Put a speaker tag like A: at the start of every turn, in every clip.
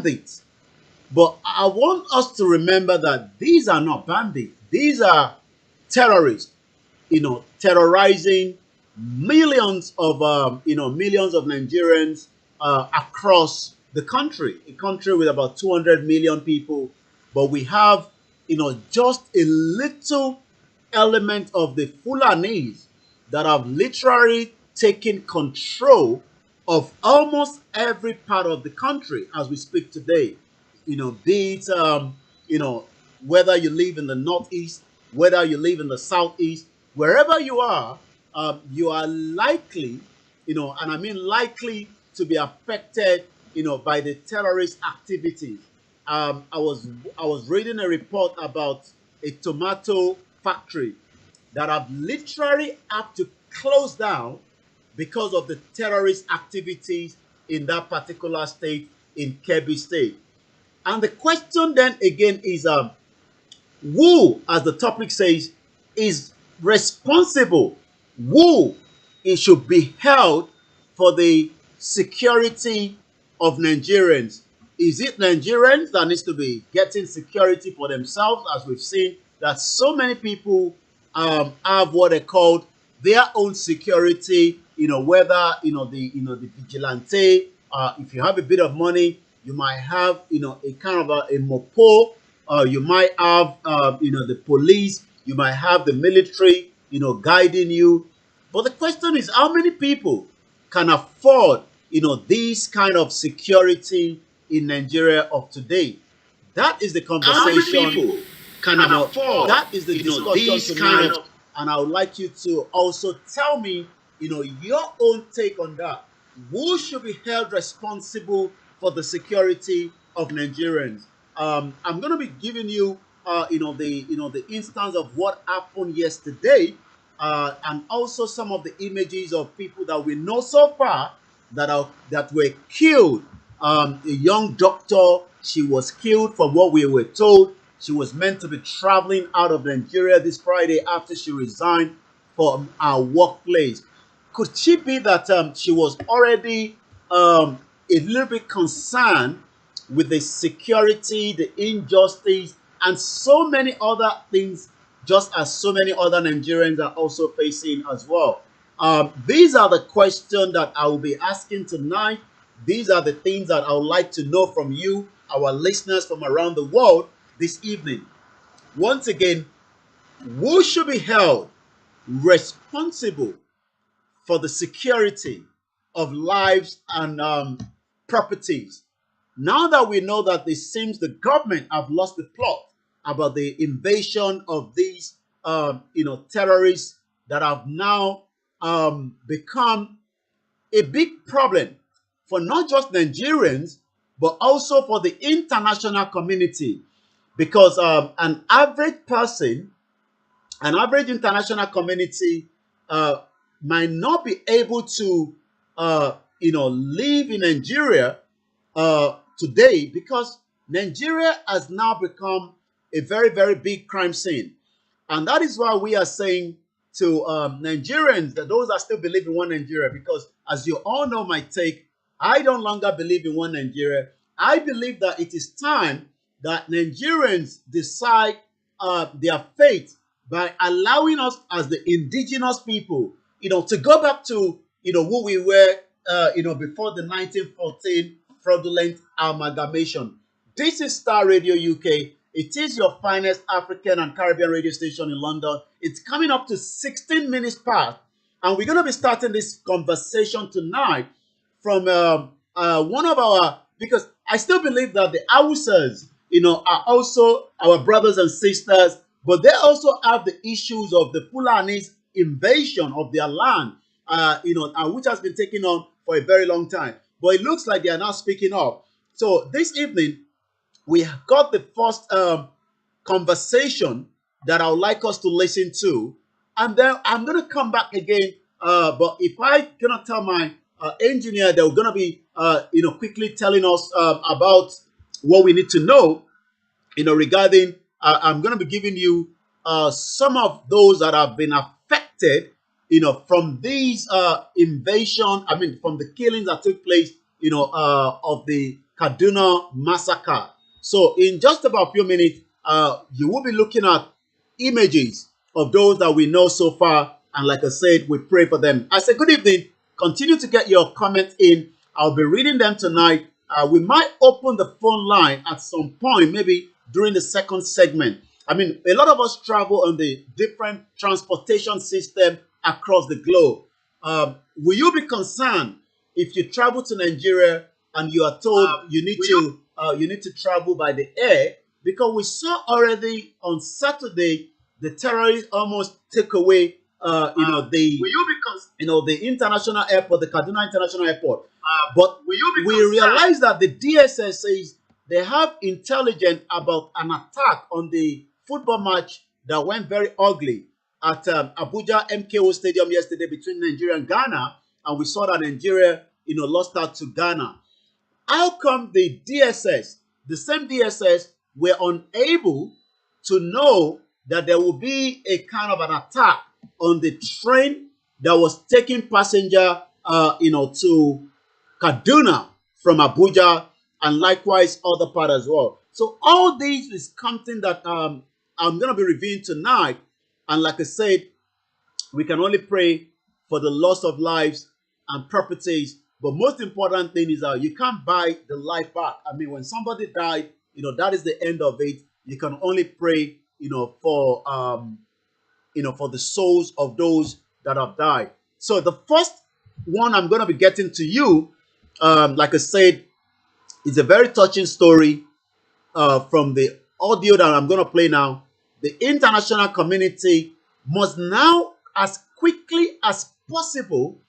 A: bandits. But I want us to remember that these are not bandits. These are terrorists, terrorizing millions of Nigerians across the country, a country with about 200 million people. But we have, just a little element of the Fulanis that have literally taken control of almost every part of the country as we speak today. Be it, whether you live in the northeast, whether you live in the southeast, wherever you are likely, and I mean likely to be affected, by the terrorist activities. I was reading a report about a tomato factory that have literally had to close down because of the terrorist activities in that particular state, in Kebbi State. And the question then again is, who, as the topic says, is responsible? Who it should be held for the security of Nigerians? Is it Nigerians that needs to be getting security for themselves, as we've seen that so many people have what they called their own security? Whether the vigilante. If you have a bit of money, you might have a kind of a mopo. You might have the police. You might have the military guiding you. But the question is, how many people can afford these kind of security in Nigeria of today? That is the
B: How many
A: conversation.
B: people can afford
A: That is the discussion
B: these
A: tonight,
B: kind of.
A: and I would like you to also tell me, your own take on that. Who should be held responsible for the security of Nigerians? I'm going to be giving you, the instance of what happened yesterday, and also some of the images of people that we know so far that were killed. A young doctor, she was killed from what we were told. She was meant to be traveling out of Nigeria this Friday after she resigned from her workplace. Could she be that she was already a little bit concerned with the security, the injustice, and so many other things, just as so many other Nigerians are also facing as well? These are the questions that I will be asking tonight. These are the things that I would like to know from you, our listeners from around the world, this evening. Once again, who should be held responsible for the security of lives and properties? Now that we know that it seems the government have lost the plot about the invasion of these, terrorists that have now become a big problem for not just Nigerians, but also for the international community. Because an average person, an average international community, uh, might not be able to, live in Nigeria today, because Nigeria has now become a very, very big crime scene. And that is why we are saying to Nigerians, that those that still believe in one Nigeria, because as you all know my take, I don't longer believe in one Nigeria. I believe that it is time that Nigerians decide their fate by allowing us as the indigenous people, to go back to, who we were, before the 1914 fraudulent amalgamation. This is Star Radio UK. It is your finest African and Caribbean radio station in London. It's coming up to 16 minutes past, and we're going to be starting this conversation tonight from one of our, because I still believe that the Hausas, are also our brothers and sisters, but they also have the issues of the Fulani's invasion of their land, which has been taking on for a very long time. But it looks like they are now speaking up. So this evening, we got the first conversation that I would like us to listen to, and then I'm going to come back again. But if I cannot tell my engineer, they're going to be, quickly telling us about what we need to know, regarding. I'm going to be giving you some of those that have been affected, from these invasion. I mean, from the killings that took place, of the Kaduna massacre. So in just about a few minutes, you will be looking at images of those that we know so far. And like I said, we pray for them. I say good evening. Continue to get your comments in. I'll be reading them tonight. We might open the phone line at some point, maybe during the second segment. I mean, a lot of us travel on the different transportation system across the globe. Will you be concerned if you travel to Nigeria and you are told you need to travel by the air? Because we saw already on Saturday the terrorists almost took away the international airport, the Kaduna International Airport. But we realize that the DSS says they have intelligence about an attack on the football match that went very ugly at Abuja MKO Stadium yesterday between Nigeria and Ghana, and we saw that Nigeria, lost out to Ghana. How come the DSS, the same DSS, were unable to know that there will be a kind of an attack on the train that was taking passenger, to Kaduna from Abuja, and likewise other part as well. So all these is something that I'm going to be reviewing tonight. And like I said, we can only pray for the loss of lives and properties. But most important thing is that you can't buy the life back. I mean, when somebody died, that is the end of it. You can only pray, for the souls of those that have died. So the first one I'm going to be getting to you, like I said, is a very touching story from the audio that I'm going to play now. The international community must now, as quickly as possible,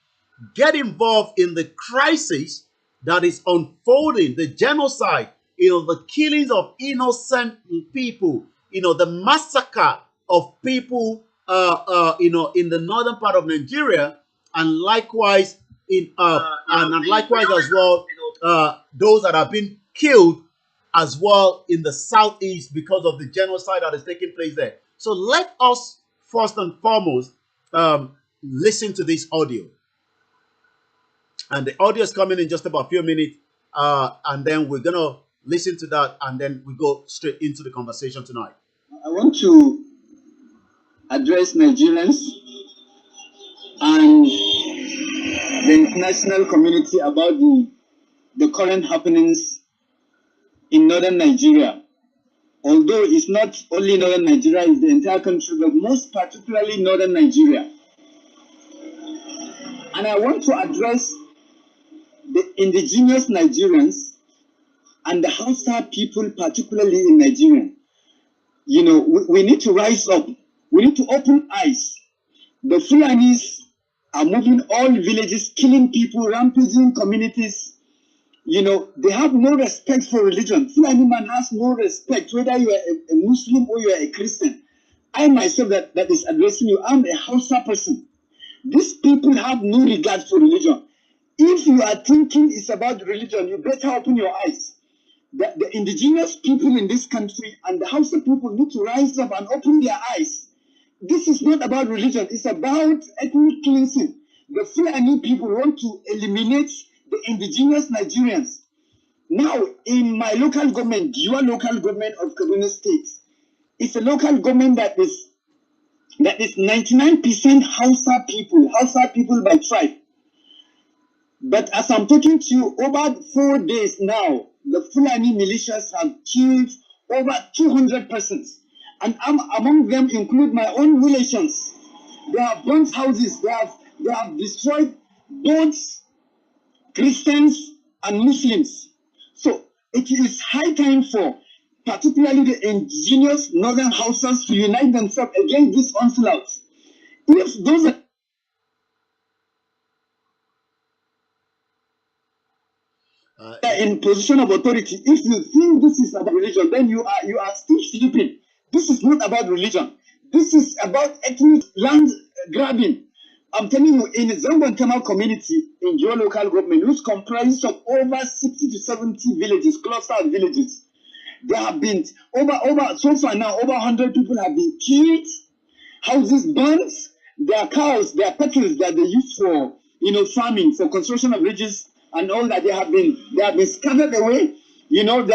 A: get involved in the crisis that is unfolding, the genocide, the killings of innocent people, the massacre of people, in the northern part of Nigeria, and likewise likewise as well, those that have been killed as well in the southeast because of the genocide that is taking place there. So let us first and foremost listen to this audio. And the audio is coming in just about a few minutes, and then we're going to listen to that, and then we go straight into the conversation tonight.
C: I want to address Nigerians and the international community about the current happenings in northern Nigeria. Although it's not only northern Nigeria, it's the entire country, but most particularly northern Nigeria. And I want to address the indigenous Nigerians and the Hausa people, particularly in Nigeria. We need to rise up. We need to open eyes. The Fulanis are moving all villages, killing people, rampaging communities. They have no respect for religion. Fulani man has no respect, whether you are a Muslim or you are a Christian. I myself that is addressing you, I'm a Hausa person. These people have no regard for religion. If you are thinking it's about religion, you better open your eyes. The indigenous people in this country and the Hausa people need to rise up and open their eyes. This is not about religion. It's about ethnic cleansing. The Fulani people want to eliminate the indigenous Nigerians. Now, in my local government, your local government of Kaduna State, it's a local government that is 99% Hausa people by tribe. But as I'm talking to you, over 4 days now, the Fulani militias have killed over 200 persons. And among them include my own relations. They have burnt houses. They have destroyed both Christians and Muslims. So it is high time for particularly the indigenous northern Hausas to unite themselves against this onslaught. If those are in position of authority, if you think this is about religion, then you are still sleeping. This is not about religion. This is about ethnic land grabbing. I'm telling you, in the Zangon Kanal community, in your local government, which comprises of over 60 to 70 villages, clustered villages, there have been so far now, over 100 people have been killed, houses burnt, their cows, their cattle that they use for farming, for construction of bridges and all that, they have been scattered away. You know,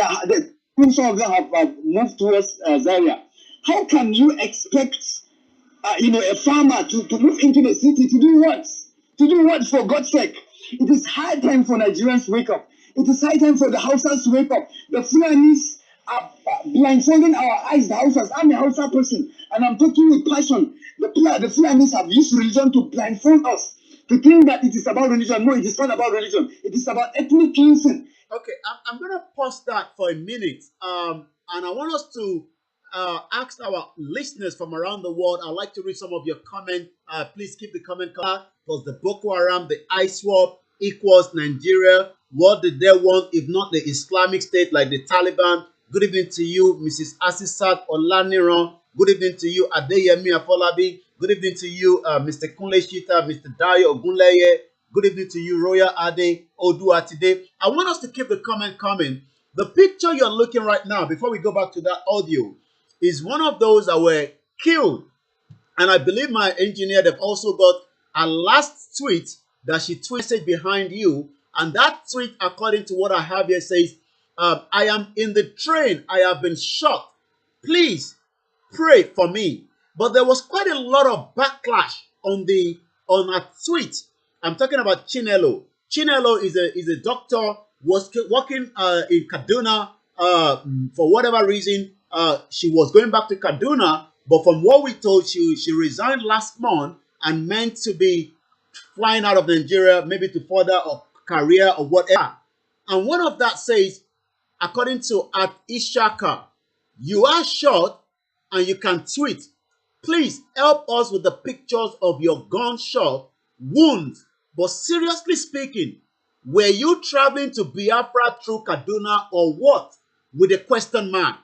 C: some of them have moved towards Zaria. How can you expect, a farmer to move into the city to do what? To do what, for God's sake? It is high time for Nigerians to wake up. It is high time for the Hausas to wake up. The Fulanis are blindfolding our eyes, the Hausas. I'm a Hausa person, and I'm talking with passion. The Fulanis have used religion to blindfold us, to think that it is about religion. No, it is not about religion. It is about ethnic cleansing.
A: Okay, I'm going to pause that for a minute. And I want us to ask our listeners from around the world. I'd like to read some of your comments. Please keep the comment coming. Because the Boko Haram, the ISWAP equals Nigeria. What did they want if not the Islamic State like the Taliban? Good evening to you, Mrs. Asisat Olaniran. Good evening to you, Adeyemi Afolabi. Good evening to you, Mr. Kunle Shita, Mr. Dayo Ogunleye. Good evening to you, Royal Ade Oduatide. I want us to keep the comment coming. The picture you're looking right now, before we go back to that audio, is one of those that were killed. And I believe my engineer, they've also got a last tweet that she tweeted behind you. And that tweet, according to what I have here, says, I am in the train. I have been shot. Please pray for me. But there was quite a lot of backlash on a tweet. I'm talking about Chinelo. Chinelo is a doctor, was working in Kaduna. For whatever reason, she was going back to Kaduna, but from what we told, she resigned last month and meant to be flying out of Nigeria, maybe to further a career or whatever. And one of that says, according to at Ishaka, you are shot and you can tweet. Please help us with the pictures of your gunshot wounds. But seriously speaking, were you traveling to Biafra through Kaduna or what? With a question mark.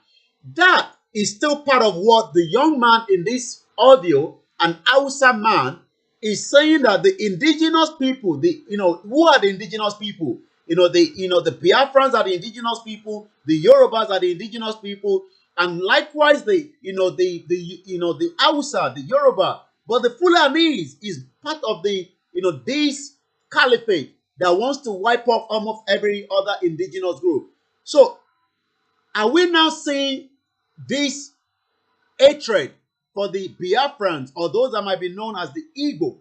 A: That is still part of what the young man in this audio, an Hausa man, is saying, that the indigenous people, who are the indigenous people? The Biafrans are the indigenous people, the Yorubas are the indigenous people, and likewise the Hausa, the Yoruba. But the Fulanese is part of the this caliphate that wants to wipe off almost every other indigenous group. So are we now seeing this hatred for the Biafrans, or those that might be known as the Igbo,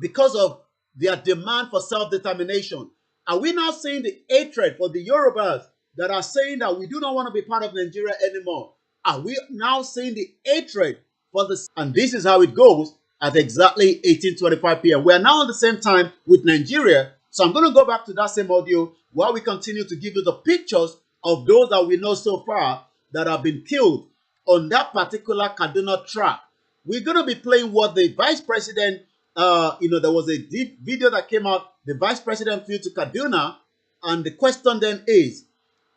A: because of their demand for self-determination? Are we now seeing the hatred for the Yorubas that are saying that we do not want to be part of Nigeria anymore? Are we now seeing the hatred for the... And this is how it goes at exactly 18:25 p.m. We are now on the same time with Nigeria. So I'm going to go back to that same audio while we continue to give you the pictures of those that we know so far that have been killed on that particular Kaduna track. We're going to be playing what the vice president, there was a deep video that came out. The vice president flew to Kaduna, and the question then is,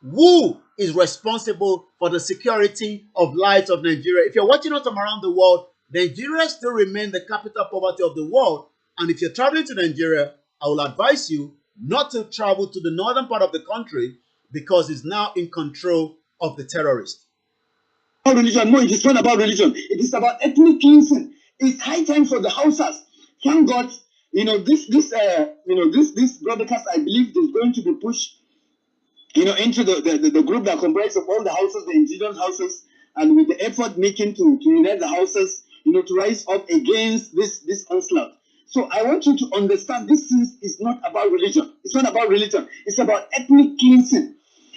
A: who is responsible for the security of lives of Nigeria? If you're watching us from around the world, Nigeria still remains the capital poverty of the world. And if you're traveling to Nigeria, I will advise you not to travel to the northern part of the country because it's now in control of the terrorists.
C: Religion. No, it is not about religion. It is about ethnic cleansing. It's high time for the Hausas. Thank God, this broadcast, I believe, is going to be pushed, into the group that comprises of all the houses, the indigenous houses, and with the effort making to unite the houses, to rise up against this onslaught. So I want you to understand this is not about religion. It's not about religion. It's about ethnic cleansing.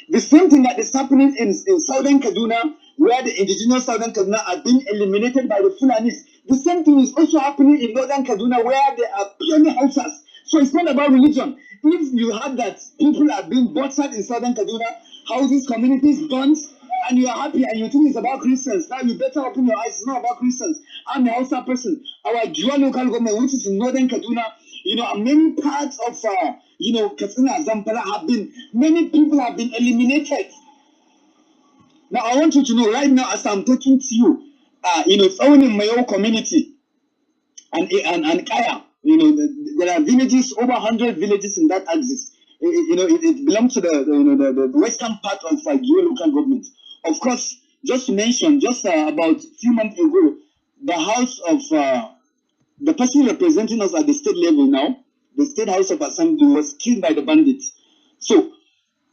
C: The same thing that is happening in southern Kaduna, where the indigenous southern Kaduna are being eliminated by the Fulanis. The same thing is also happening in northern Kaduna, where there are plenty houses. So it's not about religion. If you have that people are being butchered in southern Kaduna, houses, communities, guns, and you are happy and you think it's about Christians, now you better open your eyes. It's not about Christians. I'm a Hausa person. Our Jua local government, which is in northern Kaduna, and many parts of, Katsina, Zamfara many people have been eliminated. Now, I want you to know right now, as I'm talking to you, it's only in my own community and Kaya, there are villages, over 100 villages in that axis. It belongs to the western part of Gio local government. Of course, just to mention, about a few months ago, the house of the person representing us at the state level now, the State House of Assembly, was killed by the bandits. So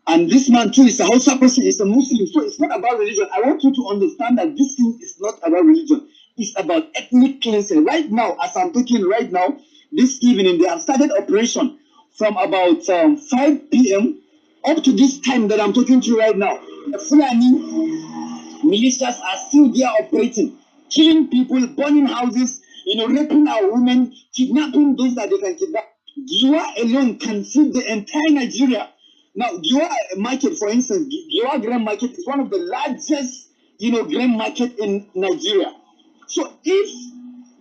C: And this man too is a Hausa person, is a Muslim. So it's not about religion. I want you to understand that this thing is not about religion. It's about ethnic cleansing. Right now, as I'm talking right now, this evening, they have started operation from about 5 p.m. up to this time that I'm talking to you right now. The Fulani militias are still there operating, killing people, burning houses, raping our women, kidnapping those that they can kidnap. Giwa alone can feed the entire Nigeria. Now, Giwa market, for instance, Giwa grain market is one of the largest, grain market in Nigeria. So if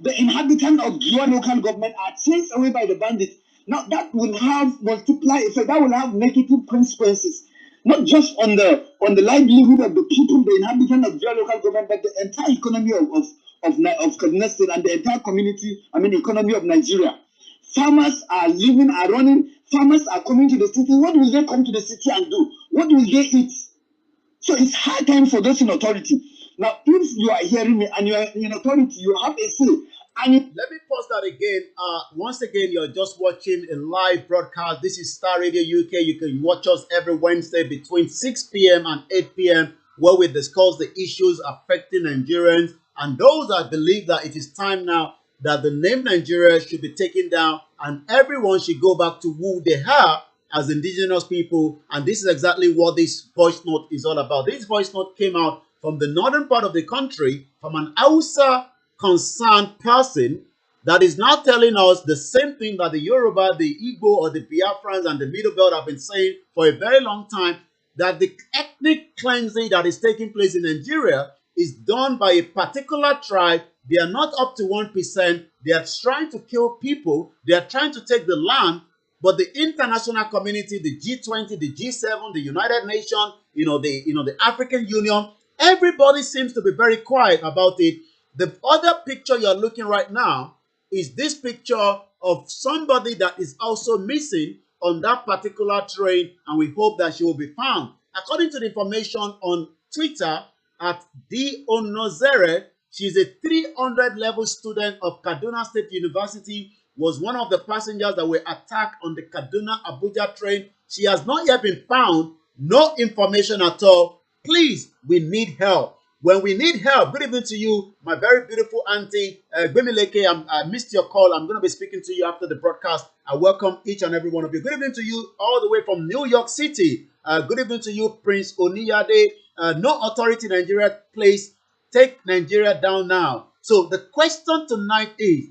C: the inhabitants of Giwa local government are chased away by the bandits, now that will have multiply effect. That will have negative consequences, not just on the livelihood of the people, the inhabitants of Giwa local government, but the entire economy of Kaduna State and the entire community. Economy of Nigeria. Farmers are running. Farmers are coming to the city. What will they come to the city and do? What will they eat? So it's hard time for those in authority. Now, if you are hearing me and you are in authority, you have a say. And
A: let me pause that again. Once again, you're just watching a live broadcast. This is Star Radio UK. You can watch us every Wednesday between 6 p.m. and 8 p.m. where we discuss the issues affecting Nigerians and those that believe that it is time now that the name Nigeria should be taken down and everyone should go back to who they are as indigenous people. And this is exactly what this voice note is all about. This voice note came out from the northern part of the country, from an Hausa concerned person that is now telling us the same thing that the Yoruba, the Igbo, or the Biafrans and the Middle Belt have been saying for a very long time, that the ethnic cleansing that is taking place in Nigeria is done by a particular tribe. They are not up to 1%. They are trying to kill people. They are trying to take the land. But the international community, the G20, the G7, the United Nations, the African Union, everybody seems to be very quiet about it. The other picture you're looking right now is this picture of somebody that is also missing on that particular train, and we hope that she will be found. According to the information on Twitter at Onozere, she's a 300 level student of Kaduna State University, was one of the passengers that were attacked on the Kaduna-Abuja train. She has not yet been found. No information at all. Please, we need help. When we need help, good evening to you, my very beautiful auntie, Gbemileke. I missed your call. I'm going to be speaking to you after the broadcast. I welcome each and every one of you. Good evening to you all the way from New York City. Good evening to you, Prince Oniyade. No authority in Nigeria, please take Nigeria down now. So the question tonight is,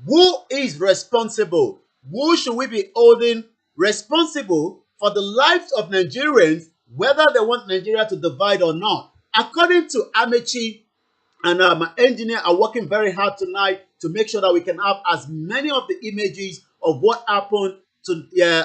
A: who is responsible? Who should we be holding responsible for the lives of Nigerians, whether they want Nigeria to divide or not? According to Amechi and my engineer are working very hard tonight to make sure that we can have as many of the images of what happened to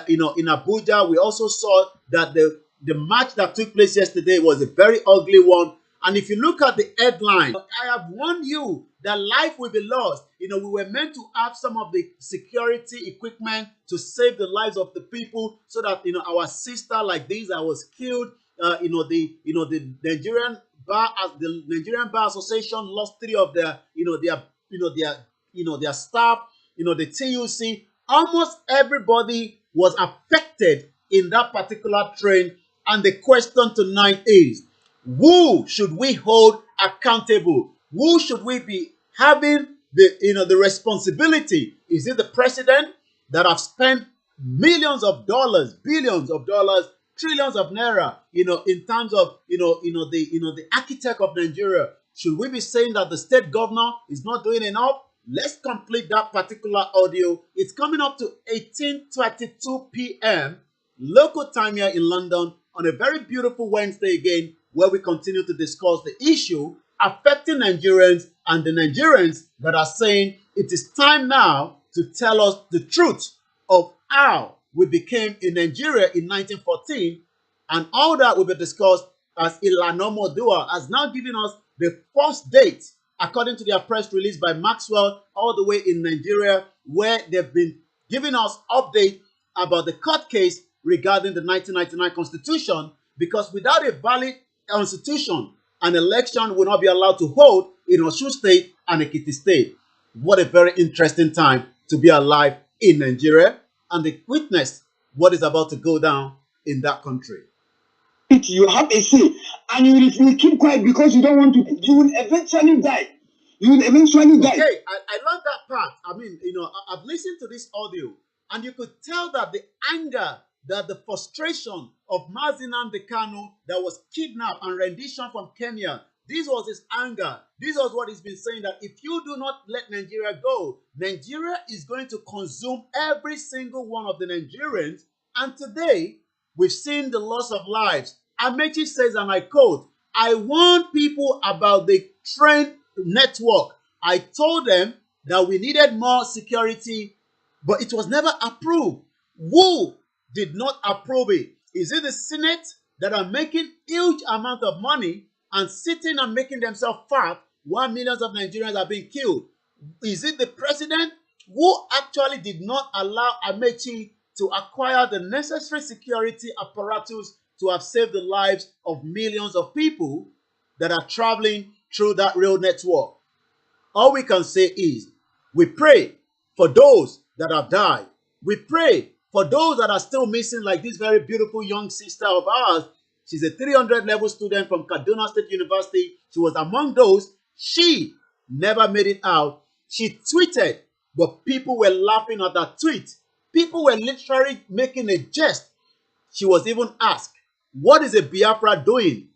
A: in Abuja. We also saw that the match that took place yesterday was a very ugly one. And if you look at the headline, I have warned you that life will be lost. We were meant to have some of the security equipment to save the lives of the people, so that our sister like this that was killed. The Nigerian Bar Association lost 3 of their their staff. The TUC, almost everybody was affected in that particular train. And the question tonight is, who should we hold accountable? Who should we be having the responsibility? Is it the president that have spent millions of dollars, billions of dollars, trillions of naira, in terms of the architect of Nigeria? Should we be saying that the state governor is not doing enough? Let's complete that particular audio. It's coming up to 18:22 p.m. local time here in London on a very beautiful Wednesday again, where we continue to discuss the issue affecting Nigerians and the Nigerians that are saying it is time now to tell us the truth of how we became in Nigeria in 1914, and all that will be discussed as Ilana Modua has now given us the first date, according to their press release by Maxwell, all the way in Nigeria, where they've been giving us update about the court case regarding the 1999 Constitution, because without a valid Constitution, an election will not be allowed to hold in Osun State and Ekiti State. What a very interesting time to be alive in Nigeria and to witness what is about to go down in that country.
C: You have a say, and if you keep quiet because you don't want to, you will eventually die. You will eventually die.
A: Okay, I love that part. I mean, I've listened to this audio, and you could tell that the anger, that the frustration of MAZI NNAMDI KANU that was kidnapped and rendition from Kenya, this was his anger. This was what he's been saying, that if you do not let Nigeria go, Nigeria is going to consume every single one of the Nigerians. And today, we've seen the loss of lives. Amechi says, and I quote, "I warned people about the train network. I told them that we needed more security, but it was never approved." Who did not approve it? Is it the Senate that are making huge amount of money and sitting and making themselves fat while millions of Nigerians are being killed? Is it the president who actually did not allow Amechi to acquire the necessary security apparatus to have saved the lives of millions of people that are traveling through that rail network? All we can say is, we pray for those that have died. We pray for those that are still missing, like this very beautiful young sister of ours. She's a 300 level student from Kaduna State University. She was among those. She never made it out. She tweeted, but people were laughing at that tweet. People were literally making a jest. She was even asked, what is a Biafra doing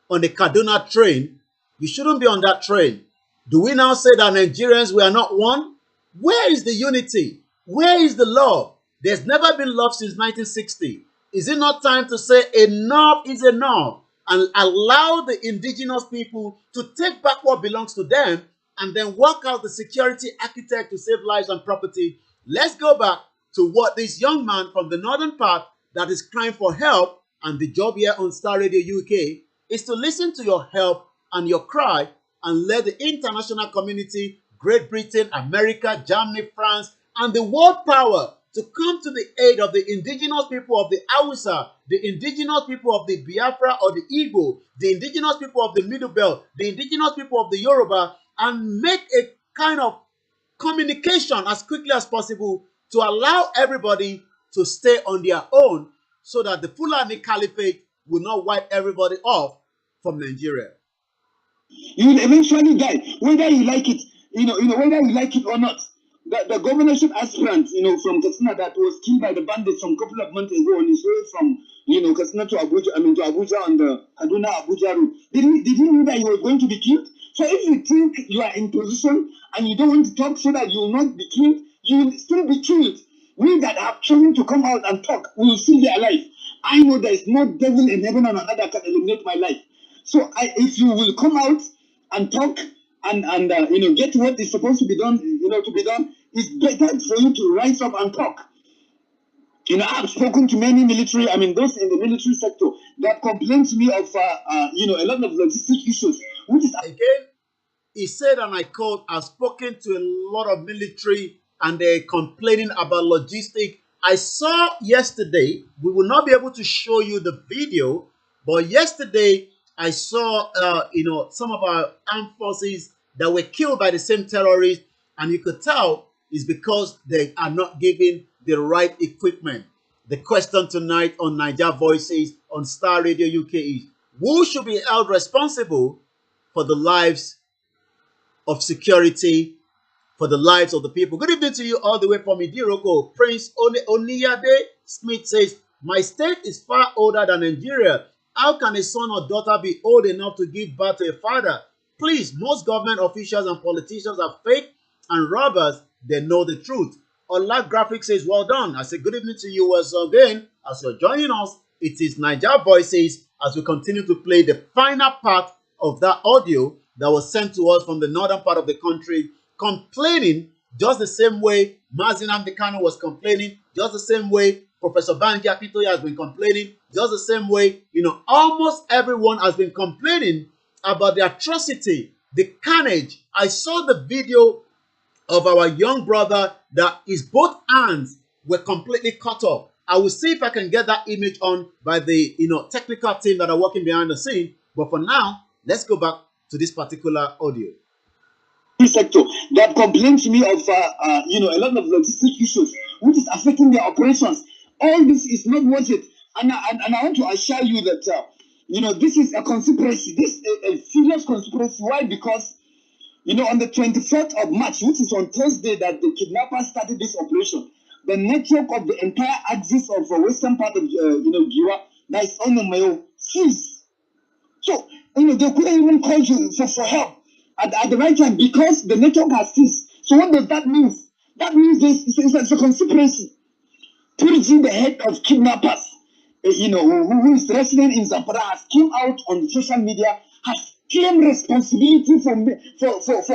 A: on the Kaduna train? You shouldn't be on that train. Do we now say that Nigerians, we are not one? Where is the unity? Where is the love? There's never been love since 1960. Is it not time to say enough is enough and allow the indigenous people to take back what belongs to them and then work out the security architect to save lives and property? Let's go back to what this young man from the northern part that is crying for help, and the job here on Starr Radio UK is to listen to your help and your cry and let the international community, Great Britain, America, Germany, France, and the world power to come to the aid of the indigenous people of the Hausa, the indigenous people of the Biafra or the Igbo, the indigenous people of the Middle Belt, the indigenous people of the Yoruba, and make a kind of communication as quickly as possible to allow everybody to stay on their own so that the Fulani Caliphate will not wipe everybody off from Nigeria.
C: You will eventually die, whether you like it, whether you like it or not. The governorship aspirant, from Kaduna that was killed by the bandits some couple of months ago on his way from, Kaduna to Abuja, to Abuja on the Kaduna-Abuja route. Did he know that he was going to be killed? So if you think you are in position and you don't want to talk so that you will not be killed, you will still be killed. We that have chosen to come out and talk, we will still be alive. I know there is no devil in heaven and another can eliminate my life. So if you will come out and talk and get what is supposed to be done, it's better for you to rise up and talk. I've spoken to many military, those in the military sector that complain to me of, a lot of logistic issues, which is...
A: Again, he said, and I quote, "I've spoken to a lot of military and they're complaining about logistics." I saw yesterday, we will not be able to show you the video, but yesterday I saw, some of our armed forces that were killed by the same terrorists, and you could tell it's because they are not given the right equipment. The question tonight on Niger Voices on Starr Radio UK is, who should be held responsible for the lives of security, for the lives of the people? Good evening to you all the way from Idiroko. Prince Oniyade Smith says, my state is far older than Nigeria. How can a son or daughter be old enough to give birth to a father? Please, most government officials and politicians are fake and robbers. They know the truth. Ola Graphic says, well done. I say good evening to you once again. As you're joining us, it is Niger Voices as we continue to play the final part of that audio that was sent to us from the northern part of the country, complaining just the same way MAZI NNAMDI KANU was complaining, just the same way Professor Banji Akintoye has been complaining, just the same way, almost everyone has been complaining about the atrocity, the carnage. I saw the video of our young brother that his both hands were completely cut off. I will see if I can get that image on by the technical team that are working behind the scene. But for now, let's go back to this particular audio.
C: Sector that complains to me of a lot of logistic issues which is affecting their operations. All this is not worth it, and I want to assure you that this is a conspiracy. This is a serious conspiracy. Why? Because, on the 24th of March, which is on Thursday, that the kidnappers started this operation, the network of the entire axis of the western part of, Giwa, that is on the Mayo, ceased. So, they couldn't even call you for help at the right time because the network has ceased. So what does that mean? That means it's a conspiracy. Purging the head of kidnappers, who is resident in Zapara, has came out on social media, has claimed responsibility for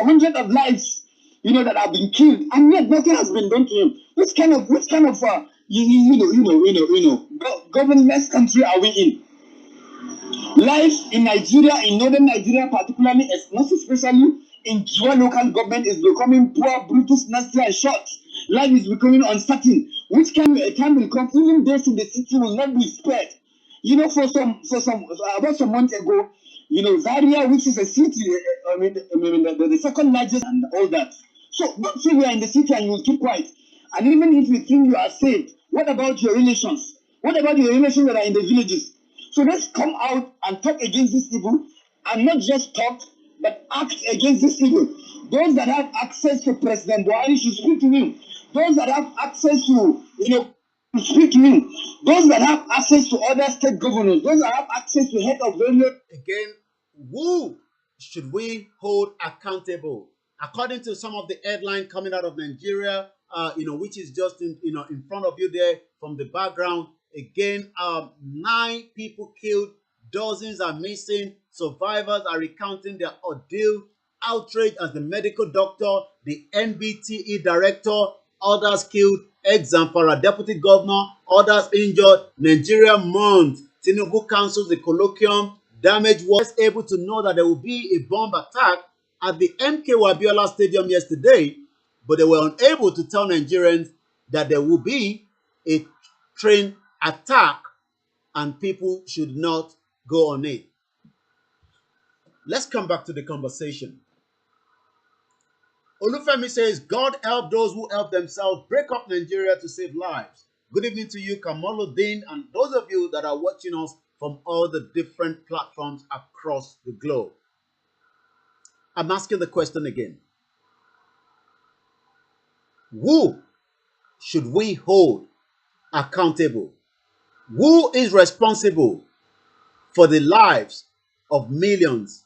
C: hundreds of lives, that have been killed, and yet nothing has been done to him. Which kind of governance country are we in? Life in Nigeria, in Northern Nigeria particularly, most especially in Giwa local government, is becoming poor, brutal, nasty, and short. Life is becoming uncertain. Which time will come, even those in the city will not be spared. For some about some months ago, Zaria, which is a city, the second largest and all that. So don't say we are in the city and you will keep quiet. And even if you think you are saved, what about your relations? What about your relations that are in the villages? So let's come out and talk against this evil, and not just talk, but act against this evil. Those that have access to President Buhari should speak to him. Those that have access to, speak to him. Those that have access to other state governors. Those that have access to head of various.
A: Again, who should we hold accountable? According to some of the headlines coming out of Nigeria, which is just in front of you there from the background. Again, 9 people killed, dozens are missing. Survivors are recounting their ordeal, outrage as the medical doctor, the NBTE director, others killed, ex-Zamfara deputy governor, others injured. Nigeria mourns. Tinubu cancels the colloquium. Damage was able to know that there will be a bomb attack at the MKO Abiola Stadium yesterday, but they were unable to tell Nigerians that there will be a train attack and people should not go on it. Let's come back to the conversation. Olufemi says, God help those who help themselves. Break up Nigeria to save lives. Good evening to you, Kamaluddin, and those of you that are watching us from all the different platforms across the globe. I'm asking the question again. Who should we hold accountable? Who is responsible for the lives of millions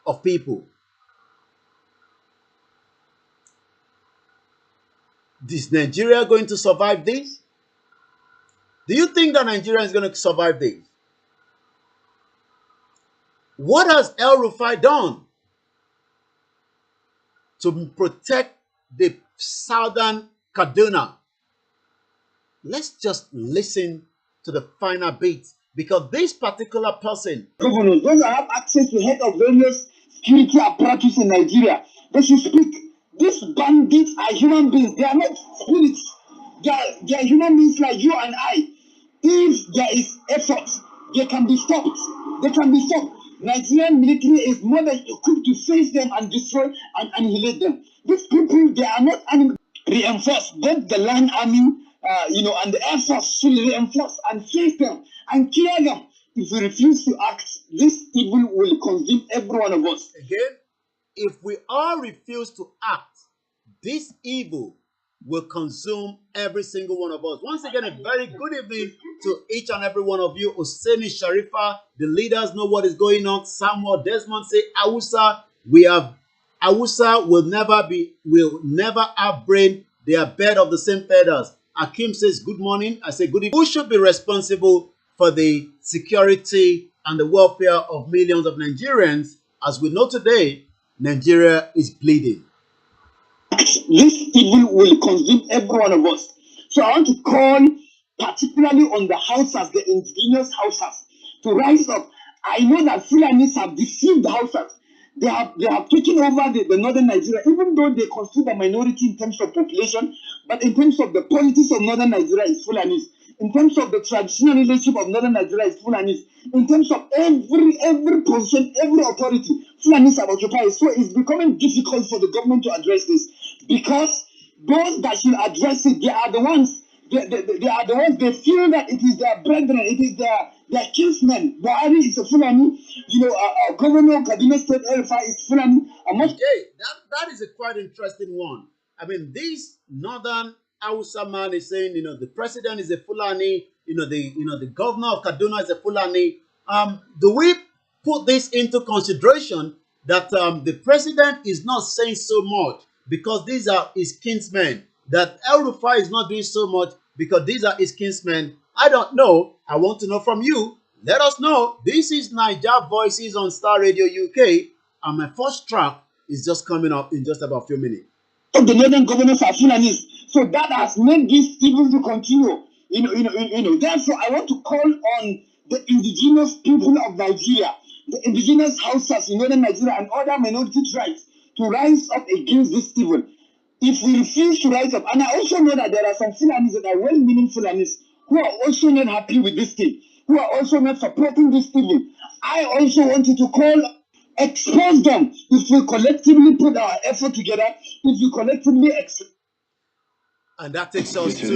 A: of people? Is Nigeria going to survive this? Do you think that Nigeria is going to survive this? What has El Rufai done to protect the southern Kaduna? Let's just listen to the final bit, because this particular person,
C: governors, those that have access to head of various security apparatus in Nigeria, they should speak. These bandits are human beings. They are not spirits. They are human beings like you and I. If there is effort, they can be stopped. They can be stopped. Nigerian military is more than equipped to face them and destroy and annihilate them. These people, they are not reinforced. Both the land army, and the air force should reinforce and face them and clear them. If we refuse to act, this evil will consume every one of us.
A: Again, if we all refuse to act, this evil will consume every single one of us. Once again, a very good evening to each and every one of you. Oseni Sharifa, the leaders know what is going on. Samuel Desmond say, Awusa, Awusa will never have brain. They are bird of the same feathers. Akim says, good morning. I say, good evening. Who should be responsible for the security and the welfare of millions of Nigerians? As we know today, Nigeria is bleeding.
C: This evil will consume every one of us. So I want to call particularly on the Hausas, the indigenous Hausas, to rise up. I know that Fulanis have deceived the Hausas. They have taken over the northern Nigeria, even though they constitute a minority in terms of population, but in terms of the politics of northern Nigeria is Fulanis. In terms of the traditional leadership of northern Nigeria is Fulanis. In terms of every position, every authority, Fulanis have occupied. So it's becoming difficult for the government to address this, because those that should address it, they are the ones. They are the ones. They feel that it is their brethren, it is their They are kinsmen. Buhari is a Fulani. Governor Kaduna State Elfa is Fulani.
A: Okay, that is a quite interesting one. I mean, this northern Hausa man is saying, the president is a Fulani, the governor of Kaduna is a Fulani. Do we put this into consideration that the president is not saying so much because these are his kinsmen, that El Rufai is not doing so much because these are his kinsmen? I don't know. I want to know from you. Let us know. This is Niger Voices on Star Radio UK, and my first track is just coming up in just about a few minutes.
C: The northern governors are Fulanis, so that has made this evil to continue. Therefore, I want to call on the indigenous people of Nigeria, the indigenous Hausas in Northern Nigeria and other minority tribes to rise up against this evil. If we refuse to rise up, and I also know that there are some Fulanis that are well-meaning Fulanis who are also not happy with this thing, who are also not supporting this evil. I also wanted to call, expose them. If we collectively put our effort together, if we collectively
A: and that takes us to that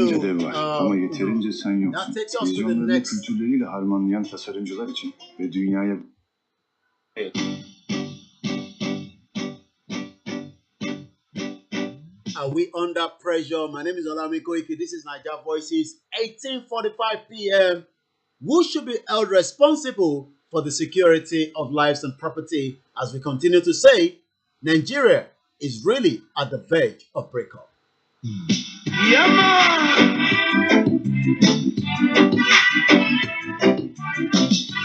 A: takes us to the next.
D: Kültürleriyle harmanlayan tasarımcılar için ve dünyaya.
A: Are we under pressure? My name is OLAMILEKAN. This is Niger Voices. 18:45 p.m. Who should be held responsible for the security of lives and property? As we continue to say, Nigeria is really at the verge of breakup.
B: Yeah, man.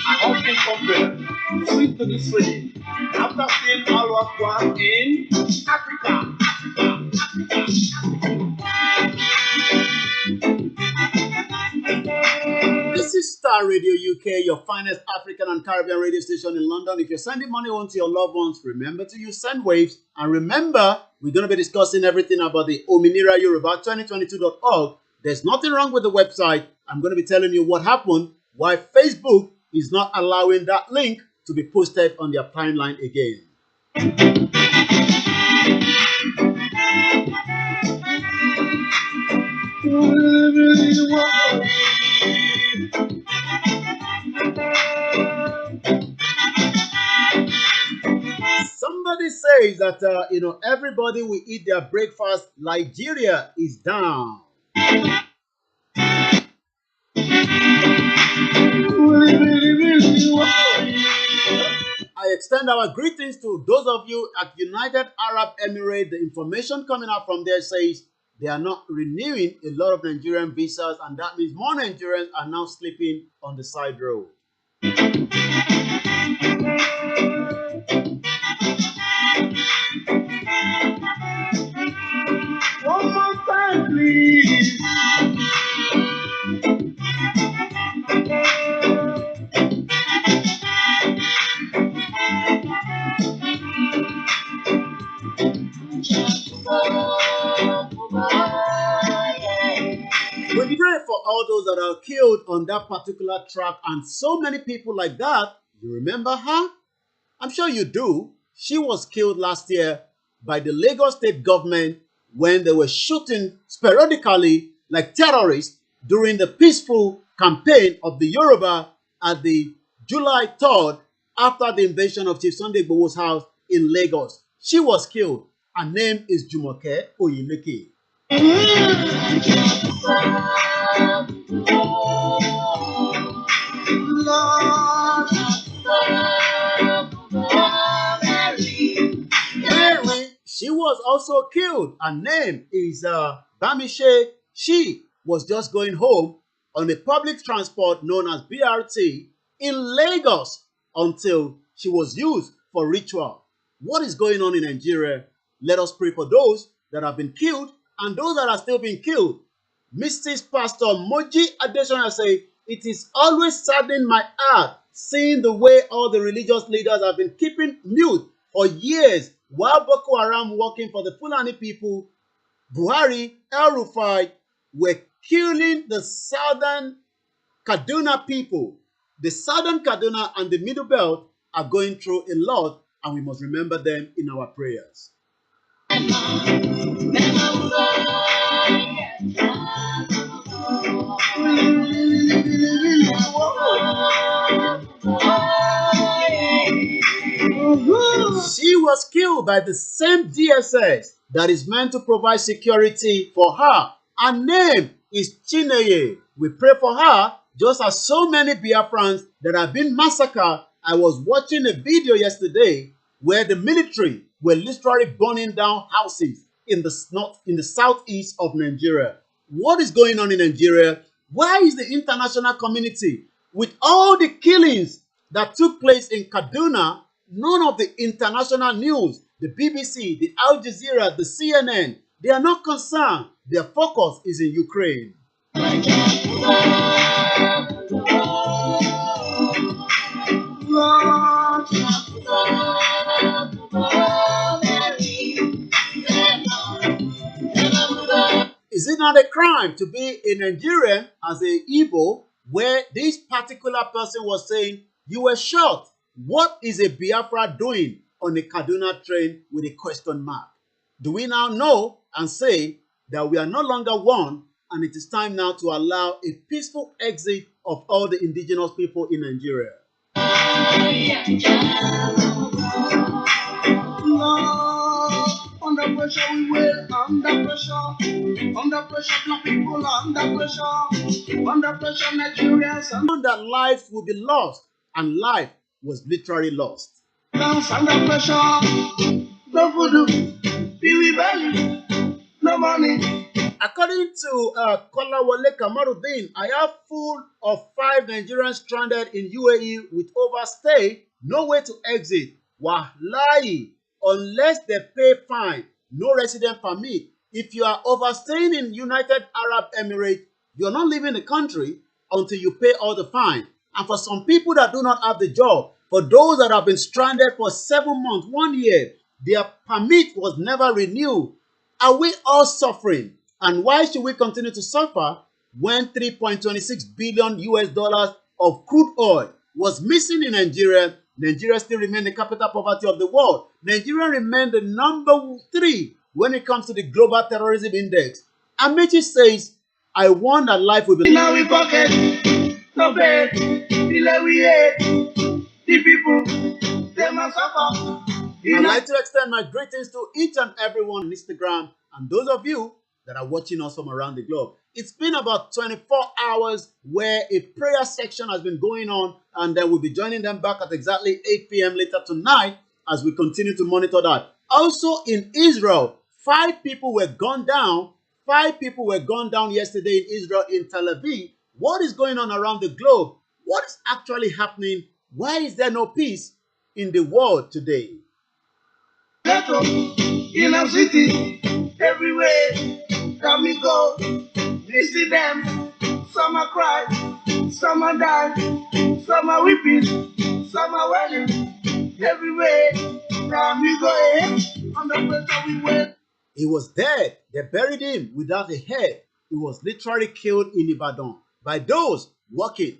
B: I often compare sweet to the sweet. After seeing all what's going in Africa.
A: This is Star Radio UK, your finest African and Caribbean radio station in London. If you're sending money home to your loved ones, remember to use SendWaves. And remember, we're going to be discussing everything about the Òmìnira Yorùbá 2022.org. There's nothing wrong with the website. I'm going to be telling you what happened, why Facebook is not allowing that link to be posted on their timeline again. Somebody says that everybody will eat their breakfast. Nigeria is down. I extend our greetings to those of you at United Arab Emirates. The information coming out from there says they are not renewing a lot of Nigerian visas, and that means more Nigerians are now sleeping on the side road.
B: One more time, please.
A: We pray for all those that are killed on that particular track, and so many people like that. You remember her? I'm sure you do. She was killed last year by the Lagos state government when they were shooting sporadically like terrorists during the peaceful campaign of the Yoruba at the July 3rd after the invasion of Chief Sunday IGBOHO's house in Lagos. She was killed. Her name is Jumoke Oyeleke. Mary, she was also killed. Her name is Bamishe. She was just going home on a public transport known as BRT in Lagos until she was used for ritual. What is going on in Nigeria? Let us pray for those that have been killed and those that are still being killed. Mrs. Pastor Moji Adesanya say, it is always saddening my heart seeing the way all the religious leaders have been keeping mute for years while Boko Haram working for the Fulani people, Buhari, El Rufai were killing the southern Kaduna people. The southern Kaduna and the middle belt are going through a lot, and we must remember them in our prayers. She was killed by the same DSS that is meant to provide security for her. Her name is Chineye. We pray for her, just as so many Biafrans that have been massacred. I was watching a video yesterday where the military were literally burning down houses in the southeast of Nigeria. What is going on in Nigeria? Why is the international community, with all the killings that took place in Kaduna, none of the international news, the BBC, the Al Jazeera, the CNN, they are not concerned. Their focus is in Ukraine. Is it not a crime to be a Nigerian as a Igbo, where this particular person was saying, you were shot? What is a Biafra doing on a Kaduna train with a question mark? Do we now know and say that we are no longer one, and it is time now to allow a peaceful exit of all the indigenous people in Nigeria?
B: Under pressure, we will. Under pressure, black people. Under pressure, Nigerians.
A: That lives will be lost, and life was literally lost.
B: Under pressure, no voodoo, be value, no money.
A: According to Kolawole Kamarudin, I have full of 5 Nigerians stranded in UAE with overstay, no way to exit. Wallahi, unless they pay fine, no resident permit. If you are overstaying in United Arab Emirates, you're not leaving the country until you pay all the fine. And for some people that do not have the job, for those that have been stranded for 7 months, 1 year, their permit was never renewed. Are we all suffering? And why should we continue to suffer when 3.26 billion US dollars of crude oil was missing in Nigeria? Nigeria still remains the capital poverty of the world. Nigeria remains the number 3 when it comes to the global terrorism index. Amechi says, I want that life will be...
B: Now we pocket, no bed, the people, they must suffer.
A: I'd like to extend my greetings to each and everyone on Instagram and those of you that are watching us from around the globe. It's been about 24 hours where a prayer section has been going on, and then we'll be joining them back at exactly 8 p.m. later tonight as we continue to monitor that. Also in Israel, 5 people were gunned down. 5 people were gunned down yesterday in Israel, in Tel Aviv. What is going on around the globe? What is actually happening? Why is there no peace in the world today?
B: In a city, everywhere that we go, we see them. Some are crying, some are dying, some are weeping, some are wailing. Everywhere that we go, under pressure we wait.
A: He was dead. They buried him without a head. He was literally killed in Ibadan by those working.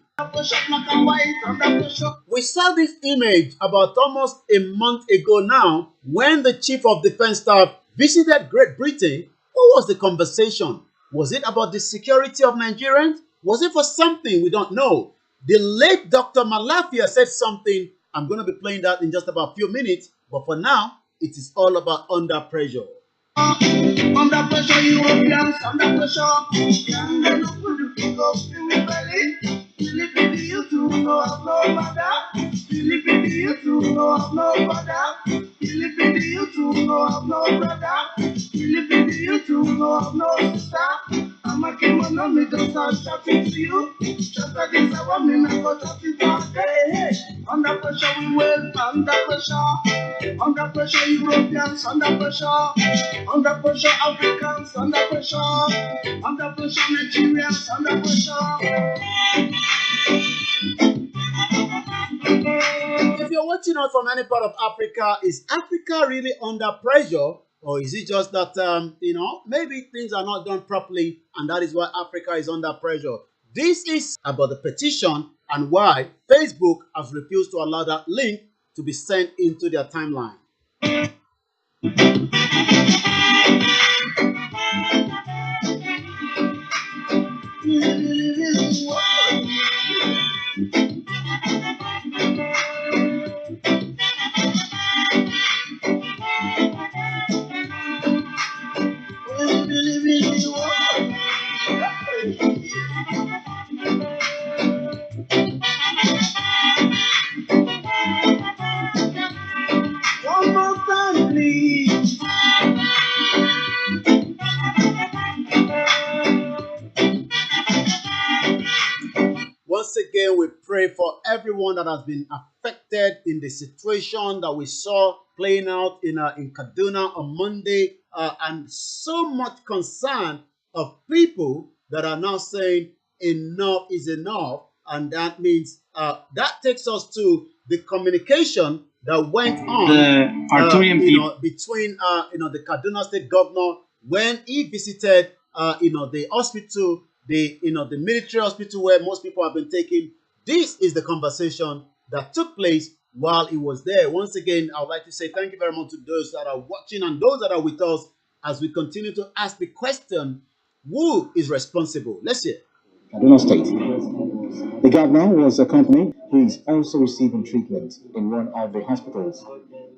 A: We saw this image about almost a month ago now when the Chief of Defense Staff visited Great Britain. What was the conversation? Was it about the security of Nigerians? Was it for something we don't know? The late Dr. Malafia said something. I'm going to be playing that in just about a few minutes. But for now, it is all about under pressure.
B: Under pressure, Europeans, under pressure. Philippine YouTube, no have no mother. Philippine YouTube, no have no brother. Philippine YouTube, no have no brother. Philippine YouTube, no have no sister. I'm a king, no me just start shouting to you. Just like this, I want me not go shouting to hey. Under pressure, we will. Under pressure. Under pressure, Europeans, under pressure. Under pressure, Africans, under pressure. Under pressure, Nigerians, under pressure.
A: If you're watching us from any part of Africa, is Africa really under pressure? Or is it just that, maybe things are not done properly and that is why Africa is under pressure? This is about the petition and why Facebook has refused to allow that link to be sent into their timeline. everyone that has been affected in the situation that we saw playing out in Kaduna on Monday, and so much concern of people that are now saying enough is enough, and that means that takes us to the communication that went on between the Kaduna State Governor when he visited the hospital, the military hospital where most people have been taken. This is the conversation that took place while he was there. Once again, I would like to say thank you very much to those that are watching and those that are with us as we continue to ask the question, who is responsible? Let's hear.
E: Kaduna State. The governor was accompanied. He is also receiving treatment in one of the hospitals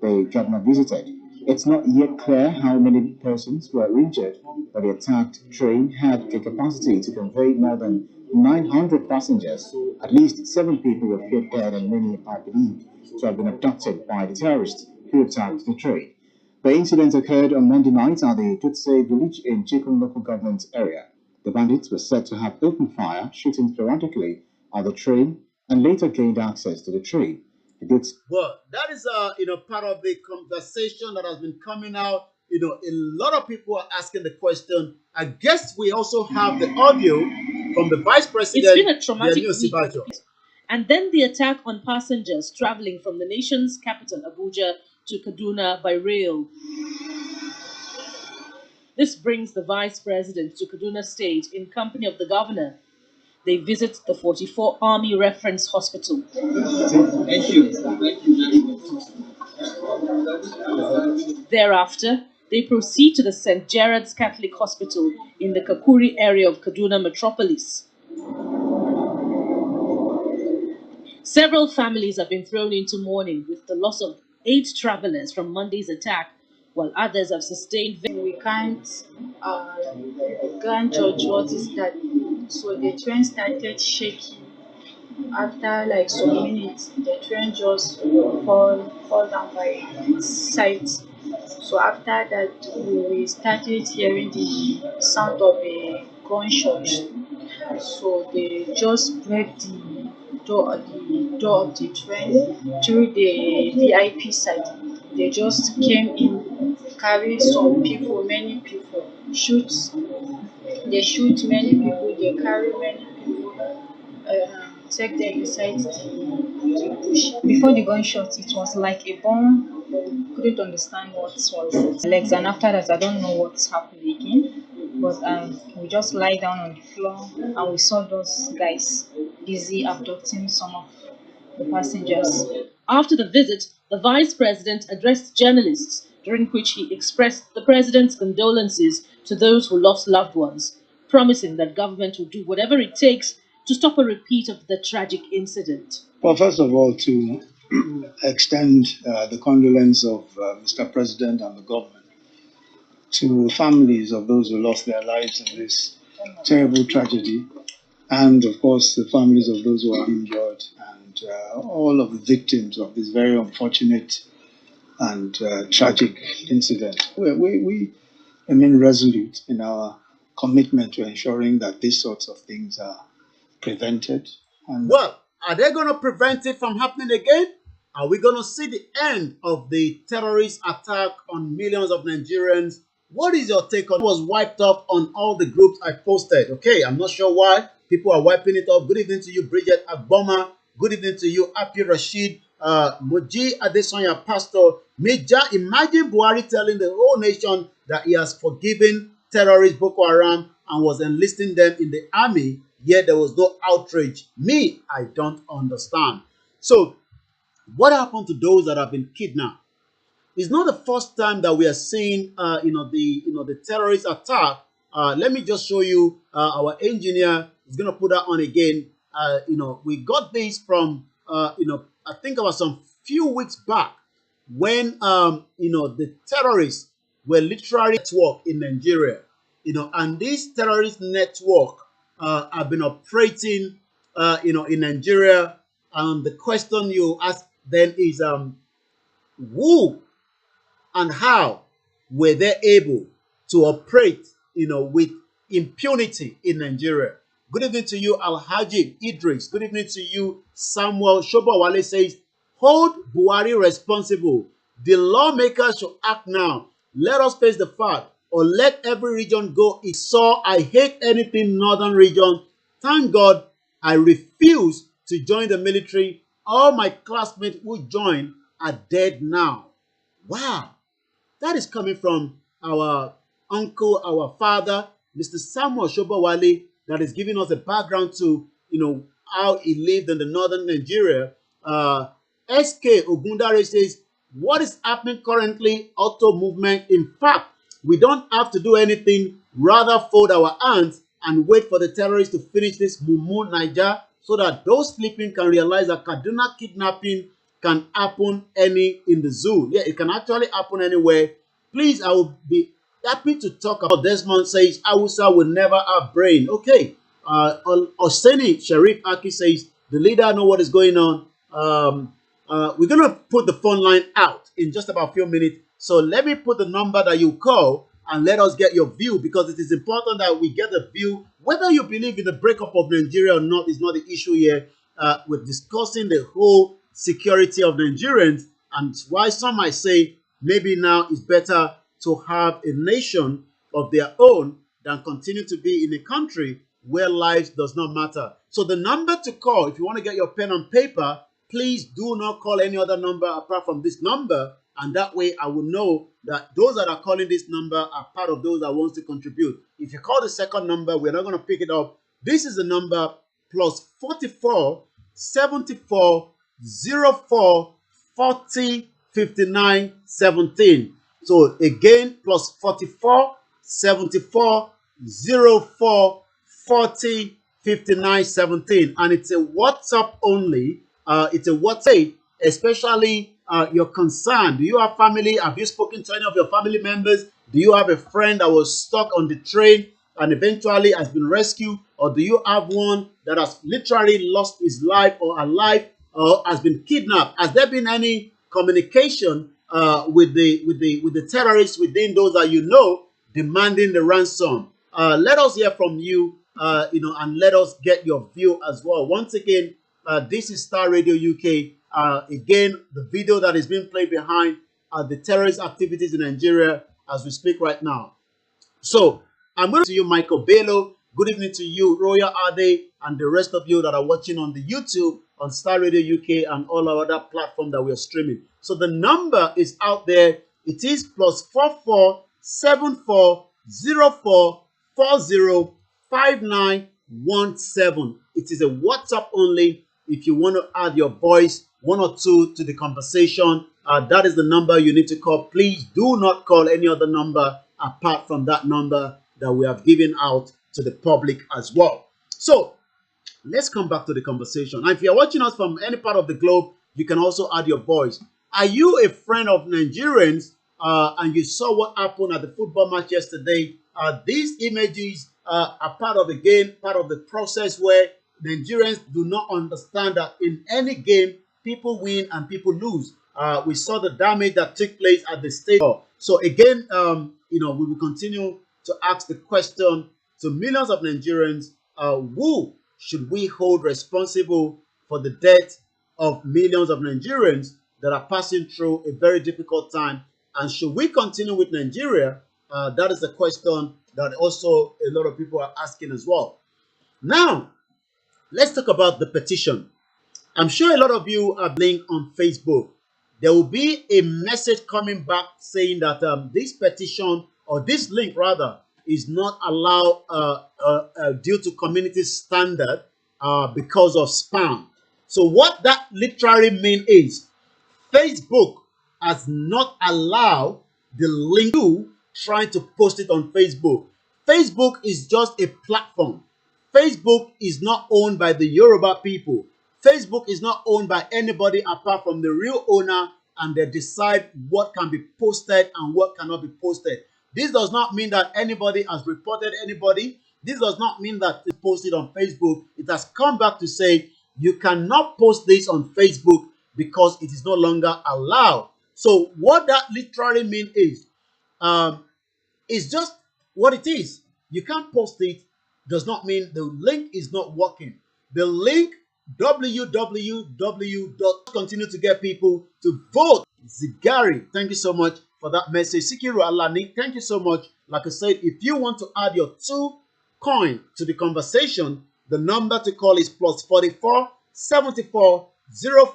E: the governor visited. It's not yet clear how many persons were injured, but the attacked train had a capacity to convey more than 900 passengers. At least 7 people were feared dead and many are believed to have been abducted by the terrorists who attacked the train. The incident occurred on Monday night at the Tutse village in Chikun local government area. The bandits were said to have opened fire, shooting sporadically at the train, and later gained access to the train.
A: Well, that is part of the conversation that has been coming out. A lot of people are asking the question. I guess we also have the audio from the Vice President.
F: It's been a traumatic week. And then the attack on passengers traveling from the nation's capital, Abuja, to Kaduna by rail. This brings the Vice President to Kaduna State in company of the governor. They visit the 44 Army Reference Hospital.
C: Thank you.
F: Thereafter, they proceed to the St. Gerard's Catholic Hospital in the Kakuri area of Kaduna metropolis. Several families have been thrown into mourning with the loss of 8 travelers from Monday's attack, while others have sustained.
G: We can't judge what is that. So the train started shaking. After like some minutes, the train just fall down by its side. So after that, we started hearing the sound of a gunshot. So they just break the door of the train through the VIP side. They just came in, carry some people, many people, they shoot many people, they carry many people, take them inside the bush. Before the gunshot, it was like a bomb. Couldn't understand what was legs, and after that, I don't know what's happened again. But we just lie down on the floor, and we saw those guys busy abducting some of the passengers.
F: After the visit, the Vice President addressed journalists, during which he expressed the President's condolences to those who lost loved ones, promising that government will do whatever it takes to stop a repeat of the tragic incident.
H: Well, first of all, to extend the condolence of Mr. President and the government to families of those who lost their lives in this terrible tragedy, and of course the families of those who are injured, and all of the victims of this very unfortunate and tragic incident. We remain resolute in our commitment to ensuring that these sorts of things are prevented. And
A: well, are they going to prevent it from happening again? Are we going to see the end of the terrorist attack on millions of Nigerians? What is your take on it? Was wiped off on all the groups I posted? Okay, I'm not sure why people are wiping it off. Good evening to you, Bridget Agboma. Good evening to you, Api Rashid, Moji Adesanya, Pastor Major. Imagine Buhari telling the whole nation that he has forgiven terrorist Boko Haram and was enlisting them in the army, yet there was no outrage. Me, I don't understand. So, what happened to those that have been kidnapped? It's not the first time that we are seeing, the terrorist attack. Let me just show you. Our engineer is going to put that on again. We got this from, I think about some few weeks back when, the terrorists were literally network in Nigeria, and this terrorist network have been operating, in Nigeria. And the question you ask then is, who and how were they able to operate, with impunity in Nigeria? Good evening to you, Alhaji Idris. Good evening to you, Samuel Shobawale says, hold Buhari responsible. The lawmakers should act now. Let us face the fact, or let every region go. It's so I hate anything northern region. Thank God I refuse to join the military. All my classmates who joined are dead now. Wow. That is coming from our uncle, our father, Mr. Samuel Shobawale, that is giving us a background to, how he lived in the northern Nigeria. SK Ogundare says, what is happening currently? Auto movement. In fact, we don't have to do anything, rather fold our hands and wait for the terrorists to finish this Mumu Niger so that those sleeping can realize that Kaduna kidnapping can happen any in the zoo. Yeah, it can actually happen anywhere. Please, I will be happy to talk about. Desmond says, Awusa will never have brain. Okay. Oseni Sharif Aki says, the leader know what is going on. We're going to put the phone line out in just about a few minutes. So let me put the number that you call and let us get your view, because it is important that we get the view. Whether you believe in the breakup of Nigeria or not is not the issue here. We're discussing the whole security of Nigerians, and why some might say maybe now it's better to have a nation of their own than continue to be in a country where lives does not matter. So the number to call, if you want to get your pen and paper, please do not call any other number apart from this number, and that way I will know that those that are calling this number are part of those that wants to contribute. If you call the second number, we're not going to pick it up. This is the number +44 74 04 40 59 17. So again, +44 74 04 40 59 17, and it's a WhatsApp only. It's a WhatsApp, especially your concern. Do you have family? Have you spoken to any of your family members? Do you have a friend that was stuck on the train and eventually has been rescued? Or do you have one that has literally lost his life or her life, or has been kidnapped? Has there been any communication with the terrorists within those that you know demanding the ransom? Let us hear from you, and let us get your view as well. Once again, this is Star Radio UK. Again, the video that is being played behind the terrorist activities in Nigeria as we speak right now. So I'm going to see you, Michael Bello. Good evening to you, Roya Ade, and the rest of you that are watching on the YouTube, on Star Radio UK, and all our other platforms that we are streaming. So the number is out there. It is +44 74 04 40 59 17. It is a WhatsApp only. If you want to add your voice, one or two, to the conversation, that is the number you need to call. Please do not call any other number apart from that number that we have given out to the public as well. So let's come back to the conversation. And if you're watching us from any part of the globe, you can also add your voice. Are you a friend of Nigerians and you saw what happened at the football match yesterday? These images are part of the process where Nigerians do not understand that in any game, people win and people lose. We saw the damage that took place at the stadium. So again, we will continue to ask the question to millions of Nigerians: who should we hold responsible for the death of millions of Nigerians that are passing through a very difficult time? And should we continue with Nigeria? That is the question that also a lot of people are asking as well. Now, let's talk about the petition. I'm sure a lot of you are linked on Facebook. There will be a message coming back saying that this petition, or this link rather, is not allowed due to community standard because of spam. So what that literally means is Facebook has not allowed the link to trying to post it on Facebook. Facebook is just a platform. Facebook is not owned by the Yoruba people. Facebook is not owned by anybody apart from the real owner, and they decide what can be posted and what cannot be posted. This does not mean that anybody has reported anybody. This does not mean that it's posted on Facebook. It has come back to say you cannot post this on Facebook because it is no longer allowed. So what that literally means is, it's just what it is. You can't post it does not mean the link is not working. The link www. Continue to get people to vote. Zigari, thank you so much for that message. Sikiru Alani, thank you so much. Like I said, if you want to add your 2 coin to the conversation, the number to call is +44 74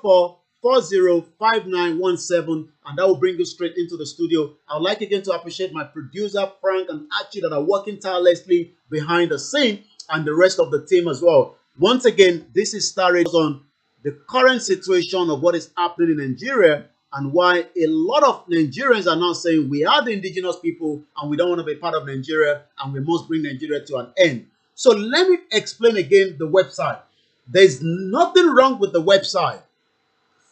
A: 04 405917, and that will bring you straight into the studio. I'd like again to appreciate my producer Frank and Archie that are working tirelessly behind the scene, and the rest of the team as well. Once again, this is Starr on the current situation of what is happening in Nigeria and why a lot of Nigerians are now saying we are the indigenous people and we don't want to be part of Nigeria and we must bring Nigeria to an end. So let me explain again the website. There's nothing wrong with the website.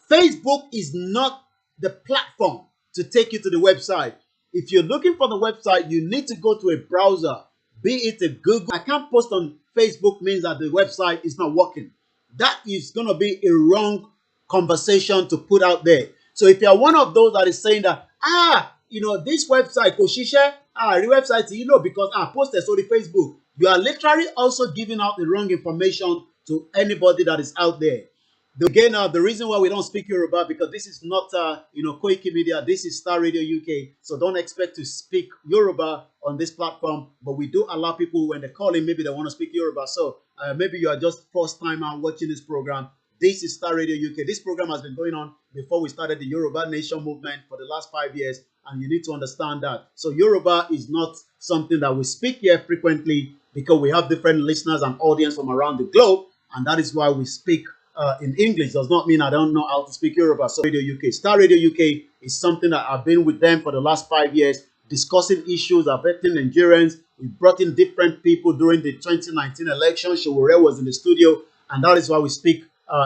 A: Facebook is not the platform to take you to the website. If you're looking for the website, you need to go to a browser, be it a Google. I can't post on Facebook means that the website is not working. That is going to be a wrong conversation to put out there. So if you're one of those that is saying that, this website, Koshisha, the website, because I posted on the Facebook, you are literally also giving out the wrong information to anybody that is out there. Again, the reason why we don't speak Yoruba, because this is not, KOIKIMEDIA, this is Starr Radio UK, so don't expect to speak Yoruba on this platform, but we do allow people when they call in, maybe they want to speak Yoruba, so maybe you are just first time out watching this program. This is Starr Radio UK. This program has been going on before we started the Yoruba Nation movement for the last 5 years, and you need to understand that. So Yoruba is not something that we speak here frequently because we have different listeners and audience from around the globe, and that is why we speak in English. Does not mean I don't know how to speak Yoruba. So Radio UK, Starr Radio UK is something that I've been with them for the last 5 years, discussing issues affecting Nigerians. We brought in different people during the 2019 election. SOWORE was in the studio, and that is why we speak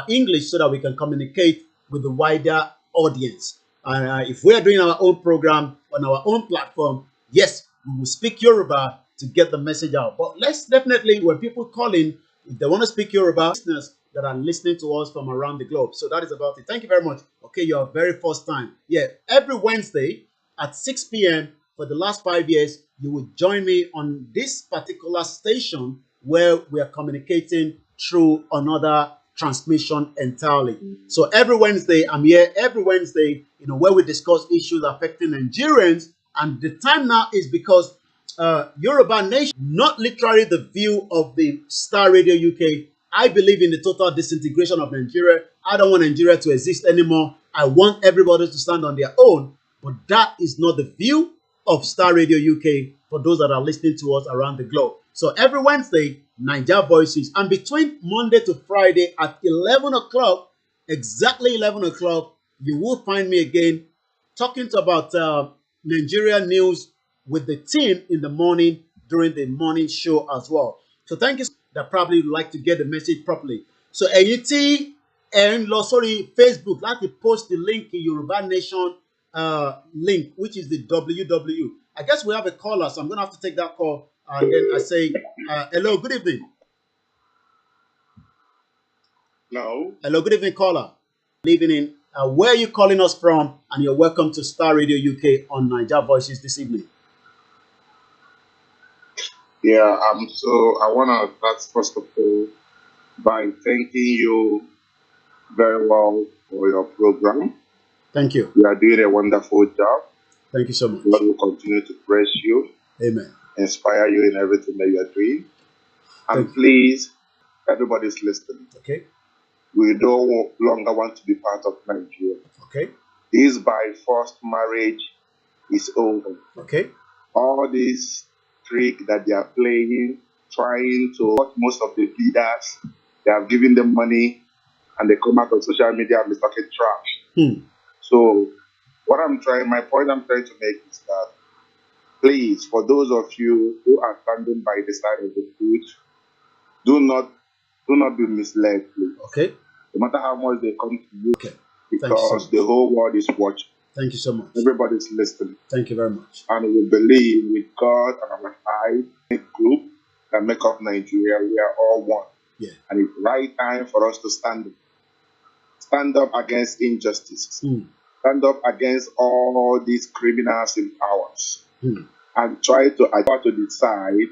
A: English so that we can communicate with the wider audience. If we are doing our own program on our own platform, yes, we will speak Yoruba to get the message out. But let's definitely, when people call in, if they want to speak Yoruba, listeners that are listening to us from around the globe. So that is about it. Thank you very much. Okay, your very first time. Yeah, every Wednesday at 6 p.m. for the last 5 years, you will join me on this particular station where we are communicating through another transmission entirely. So every Wednesday, I'm here every Wednesday, where we discuss issues affecting Nigerians. And the time now is because Yoruba Nation, not literally the view of the Starr Radio UK. I believe in the total disintegration of Nigeria. I don't want Nigeria to exist anymore. I want everybody to stand on their own. But that is not the view of Starr Radio UK for those that are listening to us around the globe. So every Wednesday, Niger Voices. And between Monday to Friday at 11 o'clock, exactly 11 o'clock, you will find me again talking about Nigeria news with the team in the morning during the morning show as well. So thank you. That probably would like to get the message properly. So AUT and Facebook, like to post the link in Yoruba Nation link, which is the www. I guess we have a caller, so I'm gonna have to take that call. And then I say, hello, good evening.
I: No.
A: Hello, good evening, caller. Good evening. Where are you calling us from? And you're welcome to Starr Radio UK on Niger Voices this evening.
I: Yeah, so I want to start first of all by thanking you very well for your program.
A: Thank you.
I: You are doing a wonderful job.
A: Thank you so much.
I: God will continue to bless you.
A: Amen.
I: Inspire you in everything that you are doing. And please, everybody's listening.
A: Okay.
I: We no longer want to be part of Nigeria.
A: Okay.
I: This by forced marriage is over.
A: Okay.
I: All these trick that they are playing, trying to watch most of the leaders, they have given them money and they come out on social media and be talking trash. So my point I'm trying to make is that please, for those of you who are standing by the side of the truth, do not be misled, please.
A: Okay.
I: No matter how much they come to you,
A: okay.
I: Because the whole world is watching.
A: Thank you so much.
I: Everybody's listening.
A: Thank you very much.
I: And we believe with God and our eye, a group that make up Nigeria, we are all one.
A: Yeah.
I: And it's right time for us to stand up against injustice. Stand up against all these criminals in powers. And try to decide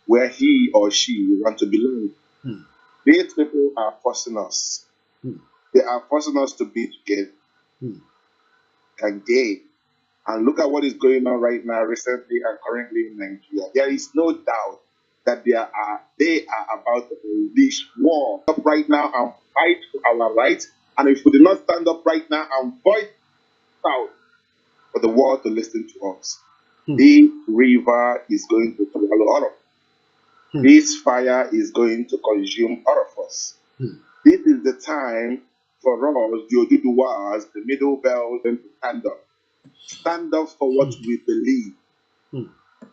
I: where he or she want to belong.
A: Hmm.
I: These people are forcing us.
A: Hmm.
I: They are forcing us to be together
A: Hmm.
I: again. And look at what is going on right now, recently and currently in Nigeria. There is no doubt that they are about to unleash war. Up right now and fight for our rights. And if we do not stand up right now and voice out for the world to listen to us, this river is going to swallow all of us. This fire is going to consume all of us. This is the time for us, the Oduduwas, the middle belt, to stand up. Stand up for what we believe.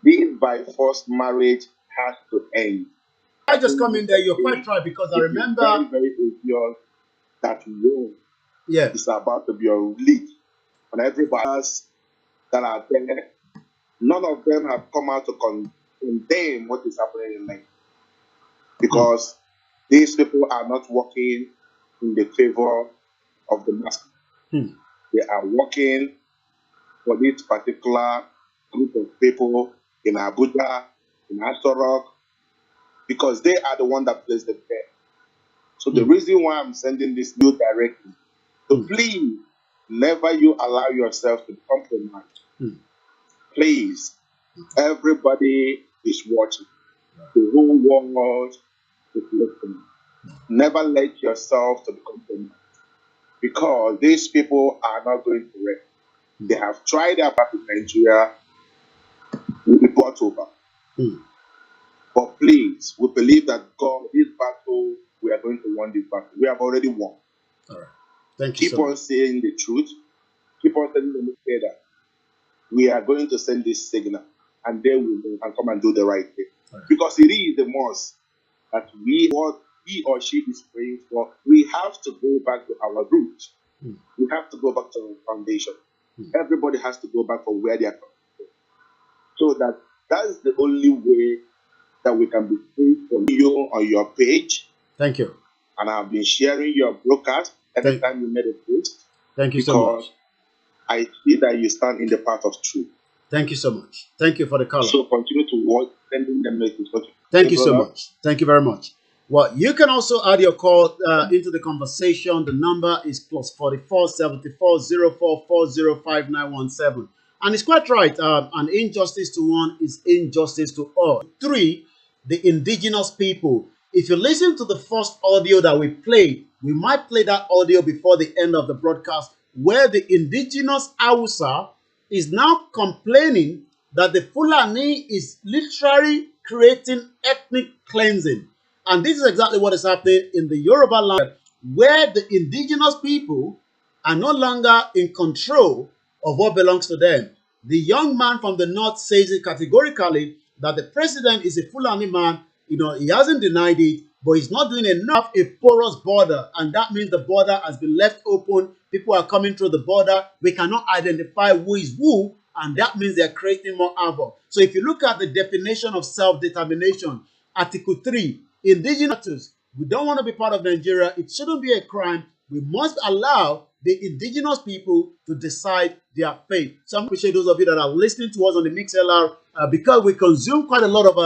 I: This by forced marriage has to end.
A: I just come in there. You're quite right, because I
I: It is
A: remember.
I: very, very obvious that war
A: Yeah.
I: is about to be unleashed on everybody else that are there. None of them have come out to condemn what is happening in Nigeria, because these people are not working in the favor of the masses. They are working for this particular group of people in Abuja, in Astorok, because they are the one that placed them there. So the reason why I'm sending this new directly, so please, never you allow yourself to compromise. Please, everybody is watching. The whole world is listening. Never let yourself to be compromised, because these people are not going to rest. They have tried their part in Nigeria, will be brought over. But please, we believe that God, this battle, we are going to win this battle. We have already won.
A: All right. Thank you.
I: Keep on saying the truth. Keep on telling them that we are going to send this signal, and they will go and come and do the right thing. Right. Because it is the most that what he or she is praying for, we have to go back to our roots. We have to go back to our foundation. Everybody has to go back from where they are coming from. So that is the only way that we can be free from you on your page.
A: Thank you.
I: And I've been sharing your broadcast every time you made a post.
A: Thank you so much.
I: I see that you stand in the path of truth.
A: Thank you so much. Thank you for the call.
I: So continue to watch, sending the message.
A: Thank you so much. Thank you very much. Well, you can also add your call into the conversation. The number is +44 74 04 40 5917. And it's quite right. An injustice to one is injustice to all. 3, the indigenous people. If you listen to the first audio that we played, we might play that audio before the end of the broadcast, where the indigenous Hausa is now complaining that the Fulani is literally creating ethnic cleansing. And this is exactly what is happening in the Yoruba land, where the indigenous people are no longer in control of what belongs to them. The young man from the north says it categorically that the president is a Fulani man. You know, he hasn't denied it, but he's not doing enough. A porous border, and that means the border has been left open. People are coming through the border. We cannot identify who is who, and that means they're creating more havoc. So if you look at the definition of self-determination, Article 3, indigenous, we don't want to be part of Nigeria. It shouldn't be a crime. We must allow the indigenous people to decide their fate. So I appreciate those of you that are listening to us on the Mix LR, because we consume quite a lot of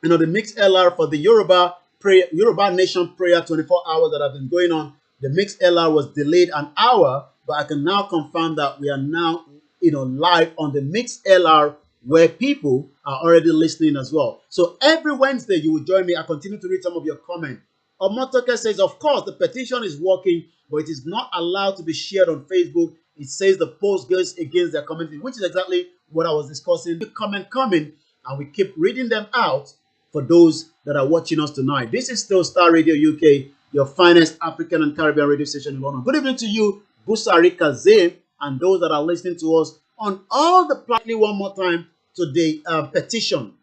A: the Mix LR for the Yoruba Nation prayer 24 hours that have been going on. The Mix LR was delayed an hour, but I can now confirm that we are now live on the Mix LR, where people are already listening as well. So every Wednesday you will join me. I continue to read some of your comments. Omotoke says, of course, the petition is working, but it is not allowed to be shared on Facebook. It says the post goes against their community, which is exactly what I was discussing. The comment coming, and we keep reading them out for those that are watching us tonight. This is still Star Radio UK, your finest African and Caribbean radio station in London. Good evening to you, Busari Kazim, and those that are listening to us on all the platforms. One more time to the petition,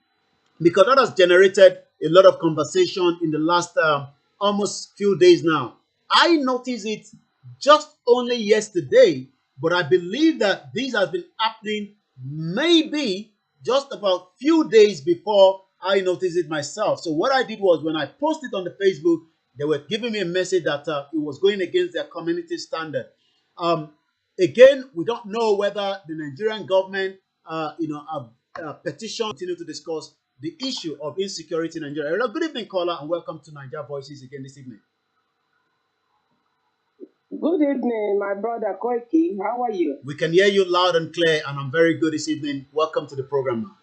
A: because that has generated a lot of conversation in the last almost few days now. I noticed it just only yesterday, but I believe that this has been happening maybe just about few days before I noticed it myself. So what I did was, when I posted on the Facebook, they were giving me a message that it was going against their community standard. Again, we don't know whether the Nigerian government, have petition continue to discuss. the issue of insecurity in Nigeria. Hello, good evening, caller, and welcome to Nigeria Voices again this evening.
J: Good evening, my brother Koiki. How are you?
A: We can hear you loud and clear, and I'm very good this evening. Welcome to the program.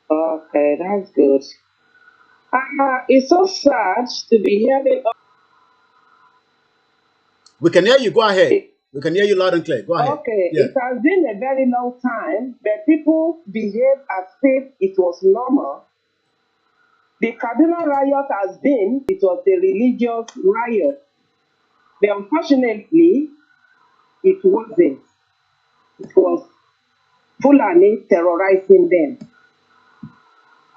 J: Okay, that's good. It's so sad to be hearing.
A: We can hear you. Go ahead. We can hear you loud and clear. Go ahead.
J: Okay,
A: Yeah.
J: it has been a very long time, but people behave as if it was normal. The Kaduna riot it was a religious riot. But unfortunately, it wasn't. It was Fulani terrorizing them.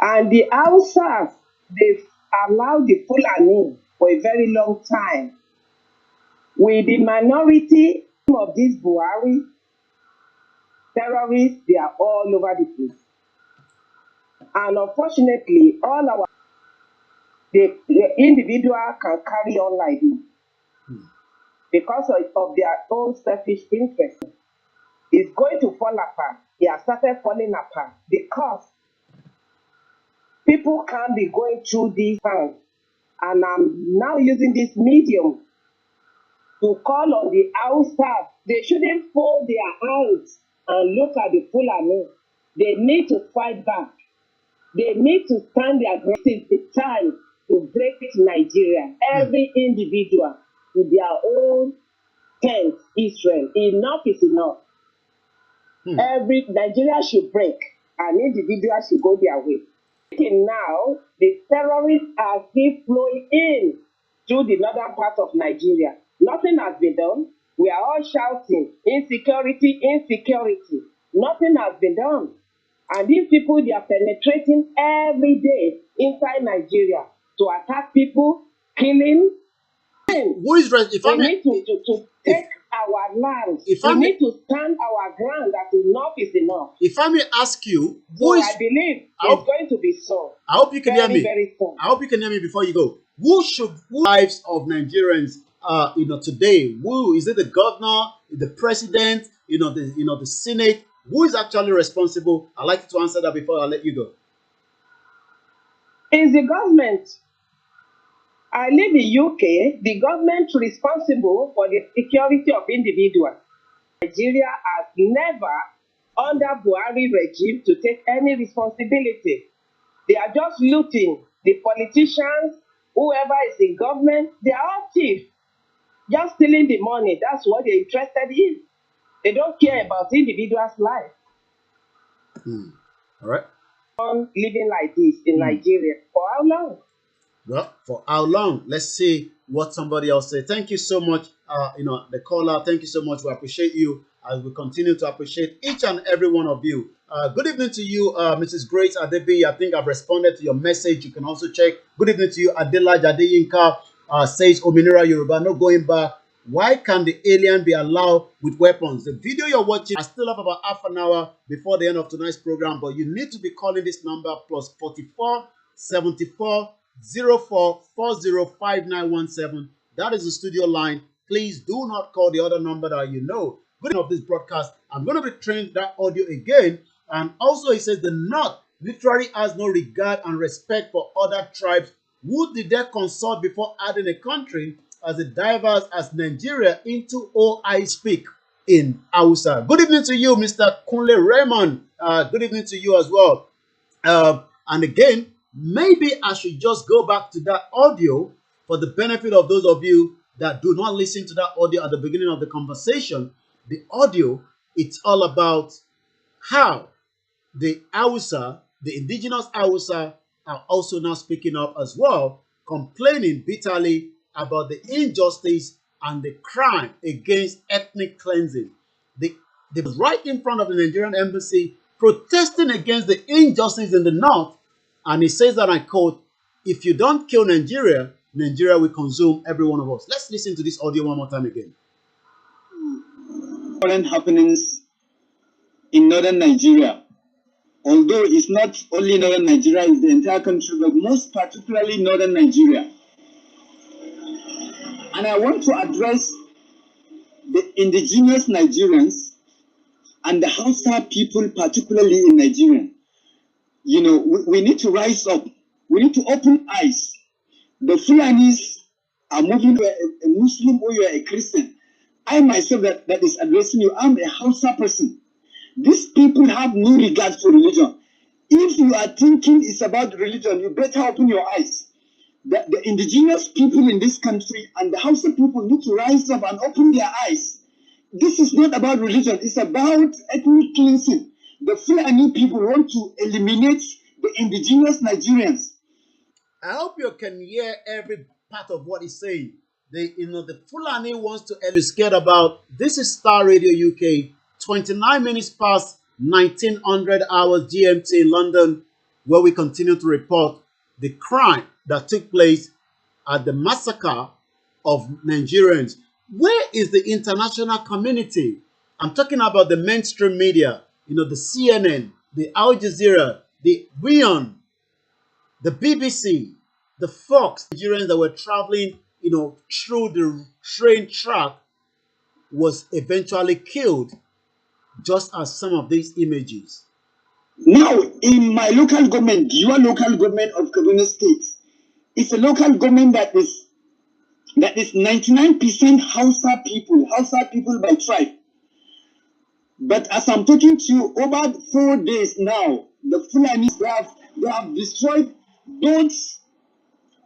J: And the Hausas, they've allowed the Fulani for a very long time. With the minority of these Buhari terrorists, they are all over the place. And unfortunately, the individual can carry on like this because of their own selfish interest. It's going to fall apart. It has started falling apart because people can't be going through these times. And I'm now using this medium to call on the outside. They shouldn't fold their hands and look at the Fulani. They need to fight back. They need to stand their ground. It's the time to break Nigeria. Every individual with their own tent, Israel. Enough is enough. Every Nigeria should break, and individuals should go their way. Now, the terrorists are still flowing in through the northern part of Nigeria. Nothing has been done. We are all shouting, insecurity, insecurity. Nothing has been done. And these people, they are penetrating every day inside Nigeria to attack people, killing.
A: Who is if
J: we need to take our land. We need to stand our ground that enough is enough.
A: If I may ask you,
J: I believe it's going to be so.
A: I hope you can hear me.
J: Very soon.
A: I hope you can hear me before you go. Who lives of Nigerians today? Who is it? The governor, the president, the Senate? Who is actually responsible? I'd like you to answer that before I let you go.
J: It's the government. I live in UK. The government responsible for the security of individuals. Nigeria has never, under Buhari regime, to take any responsibility. They are just looting. The politicians, whoever is in government, they are all thieves. Just stealing the money. That's what they're interested in. They don't care about individuals' life.
A: All right.
J: Living like this in Nigeria. For how long?
A: Well, for how long? Let's see what somebody else said. Thank you so much, the caller. Thank you so much. We appreciate you as we continue to appreciate each and every one of you. Good evening to you, Mrs. Grace Adebi. I think I've responded to your message. You can also check. Good evening to you, Adela Jadeyinka. Says Ominira Yoruba, no going back. Why can the alien be allowed with weapons? The video you're watching, I still have about half an hour before the end of tonight's program, but you need to be calling this number plus 44 74 04 405917. That is the studio line. Please do not call the other number that you know. Good enough this broadcast. I'm going to be trained that audio again. And also it says the North literally has no regard and respect for other tribes. Who did they consult before adding a country as diverse as Nigeria into all I speak in Hausa? Good evening to you, Mr. Kunle Raymond. Good evening to you as well. And again, maybe I should just go back to that audio for the benefit of those of you that do not listen to that audio at the beginning of the conversation. The audio, it's all about how the Hausa, the indigenous Hausa, are also now speaking up as well, complaining bitterly about the injustice and the crime against ethnic cleansing. They were right in front of the Nigerian embassy protesting against the injustice in the North. And he says that, I quote, "If you don't kill Nigeria, Nigeria will consume every one of us." Let's listen to this audio one more time again.
C: Current happenings in northern Nigeria, although it's not only northern Nigeria, it's the entire country, but most particularly northern Nigeria. And I want to address the indigenous Nigerians and the Hausa people, particularly in Nigeria. we need to rise up. We need to open eyes. The Fulanis are moving to a Muslim or you are a Christian. I myself that is addressing you, I'm a Hausa person. These people have no regard for religion. If you are thinking it's about religion, you better open your eyes. The indigenous people in this country and the Hausa people need to rise up and open their eyes. This is not about religion, it's about ethnic cleansing. The Fulani people want to eliminate the indigenous Nigerians.
A: I hope you can hear every part of what he's saying. The Fulani wants to be scared about. This is Star Radio UK, 29 minutes past 1900 hours GMT in London, where we continue to report the crime that took place at the massacre of Nigerians. Where is the international community? I'm talking about the mainstream media, the CNN, the Al Jazeera, the WION, the BBC, the Fox. Nigerians that were traveling, through the train track was eventually killed, just as some of these images.
C: Now, in my local government, your local government of Kaduna State, it's a local government that is 99% Hausa people by tribe. But as I'm talking to you, over 4 days now, the Fulanis they have destroyed both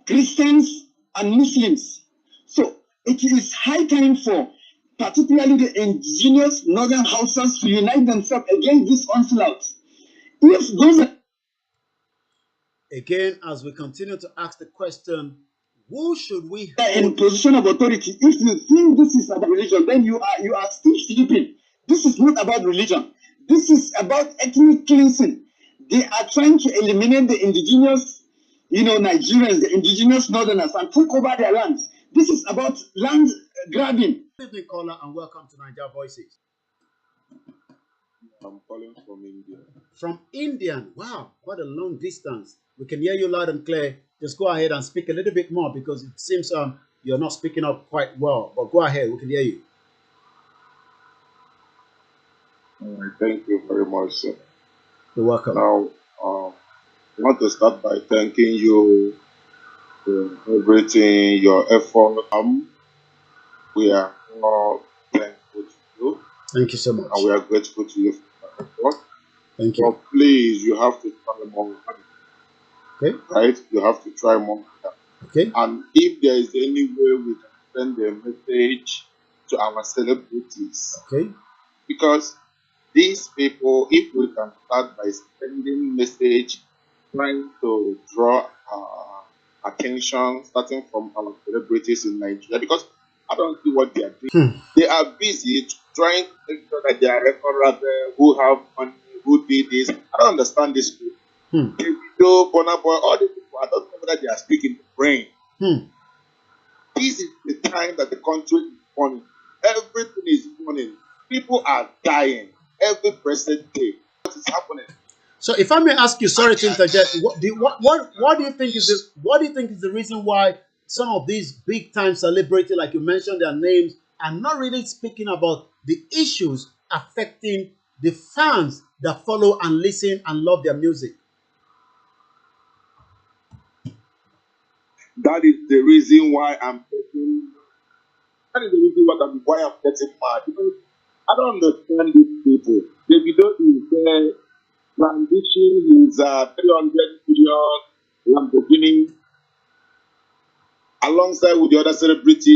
C: Christians and Muslims. So it is high time for particularly the indigenous northern Hausas to unite themselves against this onslaught. If those
A: Again, as we continue to ask the question, who should we
C: are in position of authority, if you think this is about religion, then you are still sleeping. This is not about religion. This is about ethnic cleansing. They are trying to eliminate the indigenous, Nigerians, the indigenous northerners, and take over their lands. This is about land grabbing.
A: Good evening, caller, and welcome to Nigeria Voices.
K: I'm calling from India.
A: From India. Wow, quite a long distance. We can hear you loud and clear. Just go ahead and speak a little bit more because it seems you're not speaking up quite well. But go ahead, we can hear you.
K: All right, thank you very much, sir.
A: You're welcome.
K: Now, I want to start by thanking you for everything, your effort. We are all thankful to you.
A: Thank you so much.
K: And we are grateful to you for that effort.
A: Thank you.
K: But please, you have to try more.
A: Okay.
K: Right? You have to try more.
A: Okay.
K: And if there is any way we can send a message to our celebrities.
A: Okay.
K: Because these people, if we can start by sending message, trying to draw attention, starting from our celebrities in Nigeria, because I don't see what they are doing. They are busy trying to make sure that they are record who have money, who did this. I don't understand this people. Davido, Burna Boy, all these people, I don't know whether they are speaking the brain. This is the time that the country is burning. Everything is burning. People are dying every present day. What is happening?
A: So, if I may ask you, sorry to interject, what do you think is the reason why some of these big time celebrities, like you mentioned their names, are not really speaking about the issues affecting the fans that follow and listen and love their music?
K: That is the reason why I'm getting. That is the reason why I'm getting mad. Because I don't understand these people. Davido is there, transition his 300 million Lamborghini alongside with the other celebrities.